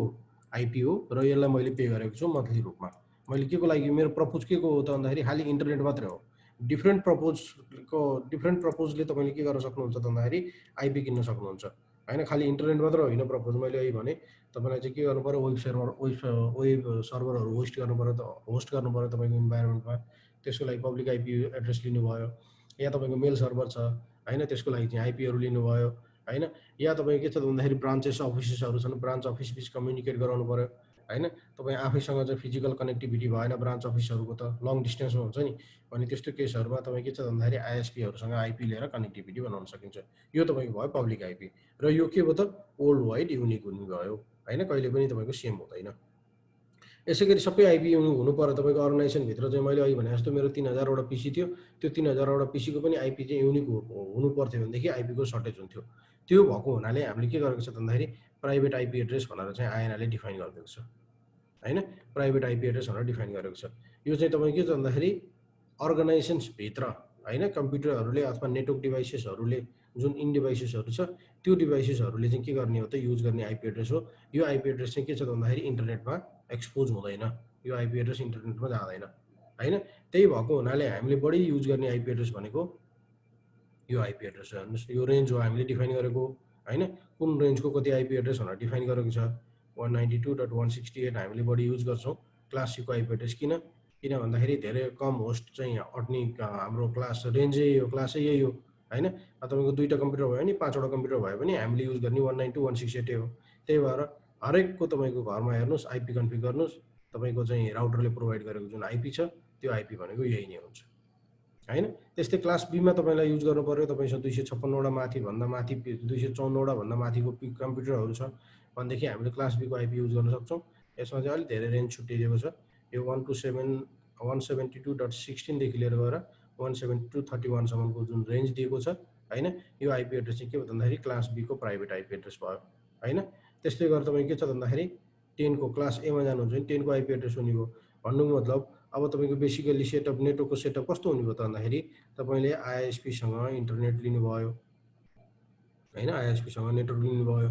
Speaker 1: आइपी हो र यसलाई मैले पे गरेको छु मन्थली रूपमा। मैले के को लागि, मेरो प्रपोज के को हो त भन्दाखेरि खालि इन्टरनेट मात्रै हो। डिफ्रेन्ट प्रपोजले तपाईँले के गर्न सक्नुहुन्छ त भन्दाखेरि आइपी किन्न सक्नुहुन्छ हैन। खालि इन्टरनेट मात्र होइन प्रपोज। मैले यही भने तपाईँलाई चाहिँ के गर्नु पर्यो, वेब सर्भरहरू होस्ट गर्नु पर्यो, तपाईँको इन्भाइरोमेन्टमा। त्यसको लागि पब्लिक आइपी एड्रेस लिनुभयो, या तपाईँको मेल सर्भर छ हैन, त्यसको लागि चाहिँ आइपीहरू लिनुभयो हैन। या तपाईँ के छ भन्दाखेरि ब्रान्चेस अफिसेसहरू छन्, ब्रान्च अफिस बिच कम्युनिकेट गराउनु पर्यो हैन। तपाईँ आफैसँग चाहिँ फिजिकल कनेक्टिभिटी भएन ब्रान्च अफिसहरूको, त लङ डिस्टेन्समा हुन्छ नि। अनि त्यस्तो केसहरूमा तपाईँ के छ भन्दाखेरि आइएसपीहरूसँग आइपी लिएर कनेक्टिभिटी बनाउन सकिन्छ। यो तपाईँको भयो पब्लिक आइपी। र यो के भयो त, वर्ल्ड वाइड युनिक हुने भयो हैन, कहिले पनि तपाईँको सेम हुँदैन। यसै गरी सबै आइपी हुनु पर्यो तपाईँको अर्गनाइजेसनभित्र। चाहिँ मैले अघि भने जस्तो मेरो 3000वटा पिसी थियो, त्यो 3000वटा पिसीको पनि आइपी चाहिँ युनिक हुनु पर्थ्यो भनेदेखि आइपीको सर्टेज हुन्थ्यो। त्यो भएको हुनाले हामीले के गरेको छ भन्दाखेरि प्राइभेट आइपी एड्रेस भनेर चाहिँ आइएनआईले डिफाइन गरिदिएको छ हैन। प्राइभेट आइपी एड्रेस भनेर डिफाइन गरेको छ। यो चाहिँ तपाईँ के छ भन्दाखेरि अर्गनाइजेसन्सभित्र हैन, कम्प्युटरहरूले अथवा नेटवर्क डिभाइसेसहरूले, जुन इन डिभाइसेसहरू छ त्यो डिभाइसेसहरूले चाहिँ के गर्ने हो त, युज गर्ने आइपी एड्रेस हो। यो आइपी एड्रेस चाहिँ के छ भन्दाखेरि इन्टरनेटमा एक्सपोज हुँदैन, यो आइपी एड्रेस इन्टरनेटमा जाँदैन हैन। त्यही भएको हुनाले हामीले बढी युज गर्ने आइपी एड्रेस भनेको यो आइपी एड्रेस हो। हेर्नुहोस्, यो रेन्ज हो हामीले डिफाइन गरेको हैन। कुन रेन्जको कति आइपी एड्रेस भनेर डिफाइन गरेको छ। 192.168 हामीले बढी युज गर्छौँ क्लास सीको आइपी एड्रेस। किन भन्दाखेरि धेरै कम होस्ट चाहिँ अट्ने हाम्रो क्लास रेन्जै यो क्लासै यही हो हैन। तपाईँको 2टा कम्प्युटर भयो नि 5वटा कम्प्युटर भयो भने हामीले युज गर्ने 192.168 हो। त्यही भएर हरेकको तपाईँको घरमा हेर्नुहोस्, आइपी कन्फिग गर्नुहोस्, तपाईँको चाहिँ राउटरले प्रोभाइड गरेको जुन आइपी छ त्यो आइपी भनेको यही नै हुन्छ हैन। त्यस्तै क्लास बीमा तपाईँलाई युज गर्नु पर्यो, तपाईँसँग 256वटा माथि भन्दा माथि 254वटा भन्दा माथिको कम्प्युटरहरू छ भनेदेखि हामीले क्लास बीको आइपी युज गर्न सक्छौँ। यसमा चाहिँ अलिक धेरै रेन्ज छुट्टिएको छ। यो 172.16देखि लिएर गएर 172.31सम्मको जुन रेन्ज दिएको छ हैन। यो आइपी एड्रेस चाहिँ के हो भन्दाखेरि क्लास बीको प्राइभेट आइपी एड्रेस भयो हैन। त्यस्तै गरेर तपाईँ के छ भन्दाखेरि 10को क्लास एमा जानुहुन्छ भने 10को आइपी एड्रेस हुने भयो। भन्नुको मतलब अब तपाईँको बेसिकली सेटअप, नेटवर्कको सेटअप कस्तो हुने भयो त भन्दाखेरि तपाईँले आइएसपीसँग इन्टरनेट लिनुभयो हैन, आइएसपीसँग नेटवर्क लिनुभयो।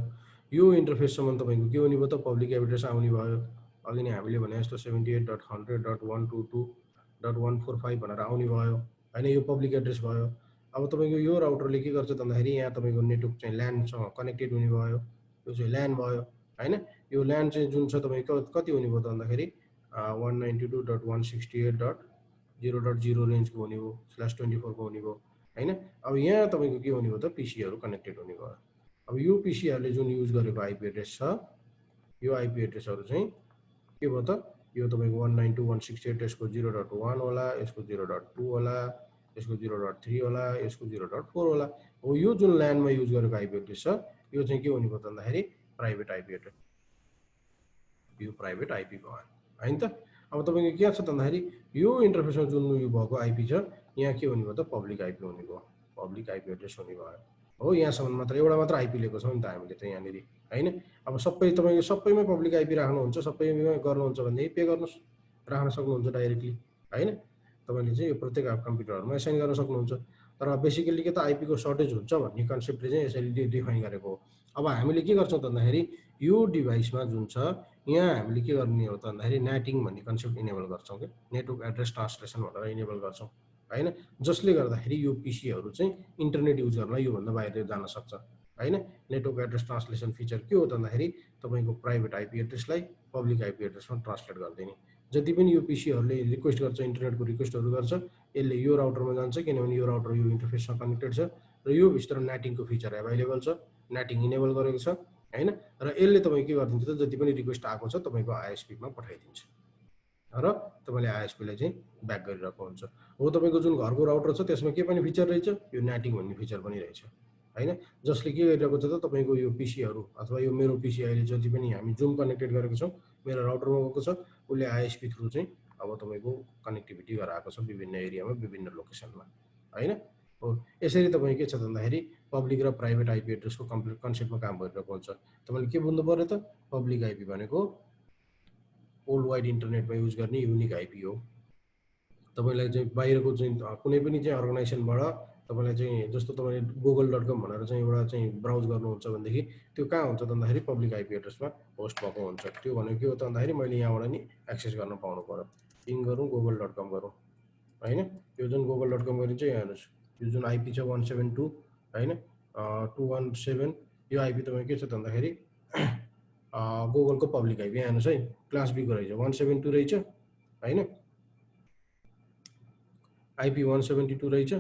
Speaker 1: यो इन्टरफेससम्म तपाईँको के हुने भयो त, पब्लिक एड्रेस आउने भयो। अघि नै हामीले भने जस्तो 78.100.122.145 भनेर आउने भयो हैन। यो पब्लिक एड्रेस भयो। अब तपाईँको यो राउटरले के गर्छ भन्दाखेरि यहाँ तपाईँको नेटवर्क चाहिँ ल्यान्डसँग कनेक्टेड हुने भयो। यो चाहिँ ल्यान भयो हैन। यो ल्यान चाहिँ जुन छ तपाईँको कति हुने भयो त भन्दाखेरि 192.168.0.0 रेन्जको हुने भयो, /24 को हुने भयो हैन। अब यहाँ तपाईँको के हुने भयो त, पिसीहरू कनेक्टेड हुने भयो। अब यो पिसीहरूले जुन युज गरेको आइपी एड्रेस छ, यो आइपी एड्रेसहरू चाहिँ के भयो त, यो तपाईँको 192.168 यसको 0.1 होला, यसको 0.2 होला, यसको 0.3 होला, यसको 0.4 होला। हो, यो जुन ल्यान्डमा युज गरेको आइपी एड्रेस छ यो चाहिँ के हुने भयो त भन्दाखेरि प्राइभेट आइपी एड्रेस। यो प्राइभेट आइपी भयो हैन त। अब तपाईँको के छ त भन्दाखेरि यो इन्टरफेसमा जुन यो भएको आइपी छ यहाँ के हुने भयो त, पब्लिक आइपी हुने भयो, पब्लिक आइपी एड्रेस हुने भयो। हो, यहाँसम्म मात्र एउटा मात्र आइपी लिएको छौँ नि त हामीले त यहाँनिर हैन। अब सबै तपाईँको सबैमै पब्लिक आइपी राख्नुहुन्छ, सबैमै गर्नुहुन्छ भनेदेखि पे गर्नुहोस्, राख्न सक्नुहुन्छ डाइरेक्टली हैन। तपाईँले चाहिँ यो प्रत्येक कम्प्युटरहरूमा एसाइन गर्न सक्नुहुन्छ। तर बेसिकली के त, आइपीको सर्टेज हुन्छ भन्ने कन्सेप्टले चाहिँ यसरी डिफाइन गरेको हो। अब हामीले के गर्छौँ त भन्दाखेरि यो डिभाइसमा जुन छ यहाँ हामीले के गर्ने हो त भन्दाखेरि नेटिङ भन्ने कन्सेप्ट इनेबल गर्छौँ कि नेटवर्क एड्रेस ट्रान्सलेसन भनेर इनेबल गर्छौँ हैन। जसले गर्दाखेरि यो पिसीहरू चाहिँ इन्टरनेट युज गर्नलाई योभन्दा बाहिर जान सक्छ हैन। नेटवर्क एड्रेस ट्रान्सलेसन फिचर के हो त भन्दाखेरि तपाईँको प्राइभेट आइपी एड्रेसलाई पब्लिक आइपी एड्रेसमा ट्रान्सलेट गरिदिने। जति पनि यो पिसीहरूले रिक्वेस्ट गर्छ, इन्टरनेटको रिक्वेस्टहरू गर्छ, यसले यो राउटरमा जान्छ किनभने यो राउटर यो इन्टरफेससँग कनेक्टेड छ र यो भित्र नेटिङको फिचर एभाइलेबल छ, नेटिङ इनेबल गरेको छ हैन। र यसले तपाईँ के गरिदिन्छ त, जति पनि रिक्वेस्ट आएको छ तपाईँको आइएसपीमा पठाइदिन्छ र तपाईँले आइएसपीलाई चाहिँ ब्याक गरिरहेको हुन्छ। हो, तपाईँको जुन घरको राउटर छ त्यसमा के पनि फिचर रहेछ, यो नेटिङ भन्ने फिचर पनि रहेछ हैन जसले के गरिरहेको छ त तपाईको यो पीसीहरु अथवा यो मेरो पीसी अहिले जति पनि हामी जुम कनेक्टेड गरेको छौं मेरो राउटरमा गएको छ उले आईएसपी थ्रु चाहिँ अब तपाईको कनेक्टिभिटी गराएको छ विभिन्न एरियामा विभिन्न लोकेसनमा हैन हो यसरी तपाई के छ भन्दाखेरि पब्लिक र प्राइभेट आईपी एड्रेसको कम्प्लिट कन्सेप्टमा काम गरिरहेको हुन्छ तपाईले के बुझ्नु पर्यो त पब्लिक आईपी भनेको वर्ल्ड वाइड इन्टरनेटमा युज गर्ने युनिक आईपी हो तपाईलाई चाहिँ बाहिरको चाहिँ कुनै पनि चाहिँ अर्गनाइजेसनबाट तपाईलाई चाहिँ जस्तो तपाईले google.com भनेर चाहिँ एउटा चाहिँ ब्राउज गर्नुहुन्छ भनेदेखि त्यो कहाँ हुन्छ त भन्दाखेरि पब्लिक आईपी एड्रेसमा होस्ट भएको हुन्छ त्यो भनेको के हो त भन्दाखेरि मैले यहाँबाट नि एक्सेस गर्न पाउनु पर्यो पिङ गरौँ google.com गरौँ हैन यो जुन google.com गरिन्छ यहाँ हेर्नुस् यो जुन आईपी छ 172 हैन 217 यो आईपी तपाईँ के छ त भन्दाखेरि गुगलको पब्लिक आईपी यहाँ हेर्नुस् है क्लास बी को रहेछ 172 रहेछ हैन आईपी 172 रहेछ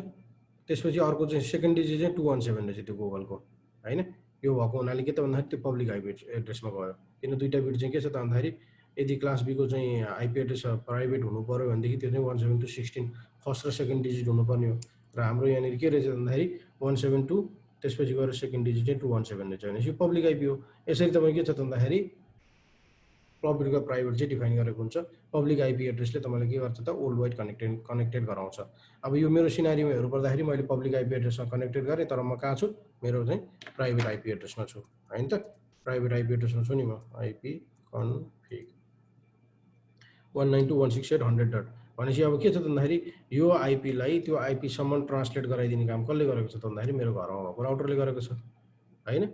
Speaker 1: त्यसपछि अर्को चाहिँ सेकेन्ड डिजिट चाहिँ 217 रहेछ त्यो गुगलको हैन यो भएको हुनाले के त भन्दाखेरि त्यो पब्लिक आईपी एड्रेसमा गयो किन दुईटा बिट चाहिँ के छ त भन्दाखेरि यदि क्लास बी को चाहिँ आईपी एड्रेस प्राइभेट हुनु पर्यो भनेदेखि त्यो चाहिँ 172.16 फर्स्ट र सेकेन्ड डिजिट हुनुपर्ने हो र हाम्रो यहाँनिर के रहेछ भन्दाखेरि 172 त्यसपछि गएर सेकेन्ड डिजिट चाहिँ 217 रहेछ भने यो पब्लिक आईपी हो यसरी तपाईँ के छ त भन्दाखेरि पब्लिक र प्राइभेट चाहिँ डिफाइन गरेको हुन्छ पब्लिक आईपी एड्रेसले तपाईलाई के गर्छ त वर्ल्ड वाइड कनेक्टेड गराउँछ अब यो मेरो सिनारीमा हेर्नु पर्दाखेरि मैले पब्लिक आईपी एड्रेसमा कनेक्टेड गरेँ तर म कहाँ छु मेरो चाहिँ प्राइभेट आईपी एड्रेसमा छु हैन त प्राइभेट आईपी एड्रेसमा छु नि म आईपी कन्फिग 192.168.100 भनेपछि अब के छ त भन्दाखेरि यो आईपी लाई त्यो आईपी सम्म ट्रान्सलेट गराइदिने काम कसले गरेको छ त भन्दाखेरि मेरो घरमा भएको राउटरले गरेको छ हैन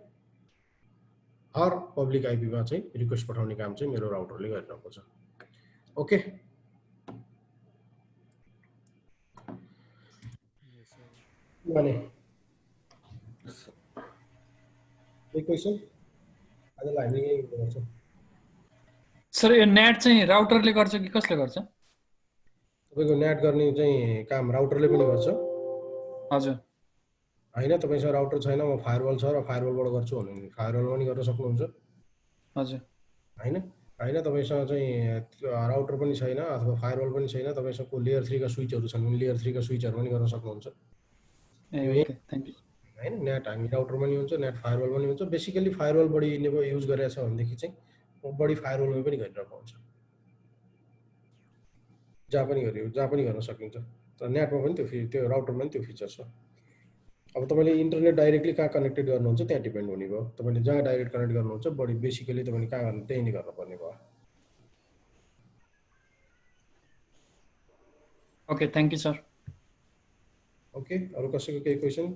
Speaker 1: हर पब्लिक आईपी मा चाहिँ रिक्वेस्ट पठाउने काम चाहिँ मेरो राउटरले गरिरहेको छ ओके भने एक क्वेशन आजलाई हामीले यही गर्छौं
Speaker 5: सर यो नेट चाहिँ राउटरले गर्छ कि कसले गर्छ
Speaker 1: तपाईको नेट गर्ने चाहिँ काम राउटरले पनि गर्छ
Speaker 5: हजुर
Speaker 1: हैन तपाईसँग राउटर छैन म फायरवल छ र फायरवलबाट गर्छु भने फायरवल पनि गर्न सक्नुहुन्छ
Speaker 5: हजुर
Speaker 1: हैन हैन तपाईसँग चाहिँ राउटर पनि छैन अथवा फायरवल पनि छैन तपाईसँग लेयर 3 का स्विचहरु छन् भने लेयर 3 का स्विचहरु पनि गर्न सक्नुहुन्छ
Speaker 5: ओके थ्यांक यू
Speaker 1: हैन नेट हामी राउटर पनि हुन्छ नेट फायरवल पनि हुन्छ बेसिकली फायरवल बढी युज गरेछ भनेदेखि चाहिँ बढी फायरवलमा पनि गरिरहेको हुन्छ जहाँ पनि गर्न सकिन्छ तर नेटमा पनि त्यो राउटरमा पनि त्यो फिचर छ अब तपाईले इन्टरनेट डाइरेक्टली कहाँ कनेक्टेड गर्नुहुन्छ त्यहाँ डिपेन्ड हुने भयो तपाईले जहाँ डाइरेक्ट कनेक्ट गर्नुहुन्छ बढी बेसिकली तपाईले कहाँ गर्नु त्यही नै गर्नुपर्ने भयो
Speaker 5: okay thank you sir
Speaker 1: okay अरु कसैको केही क्वेशन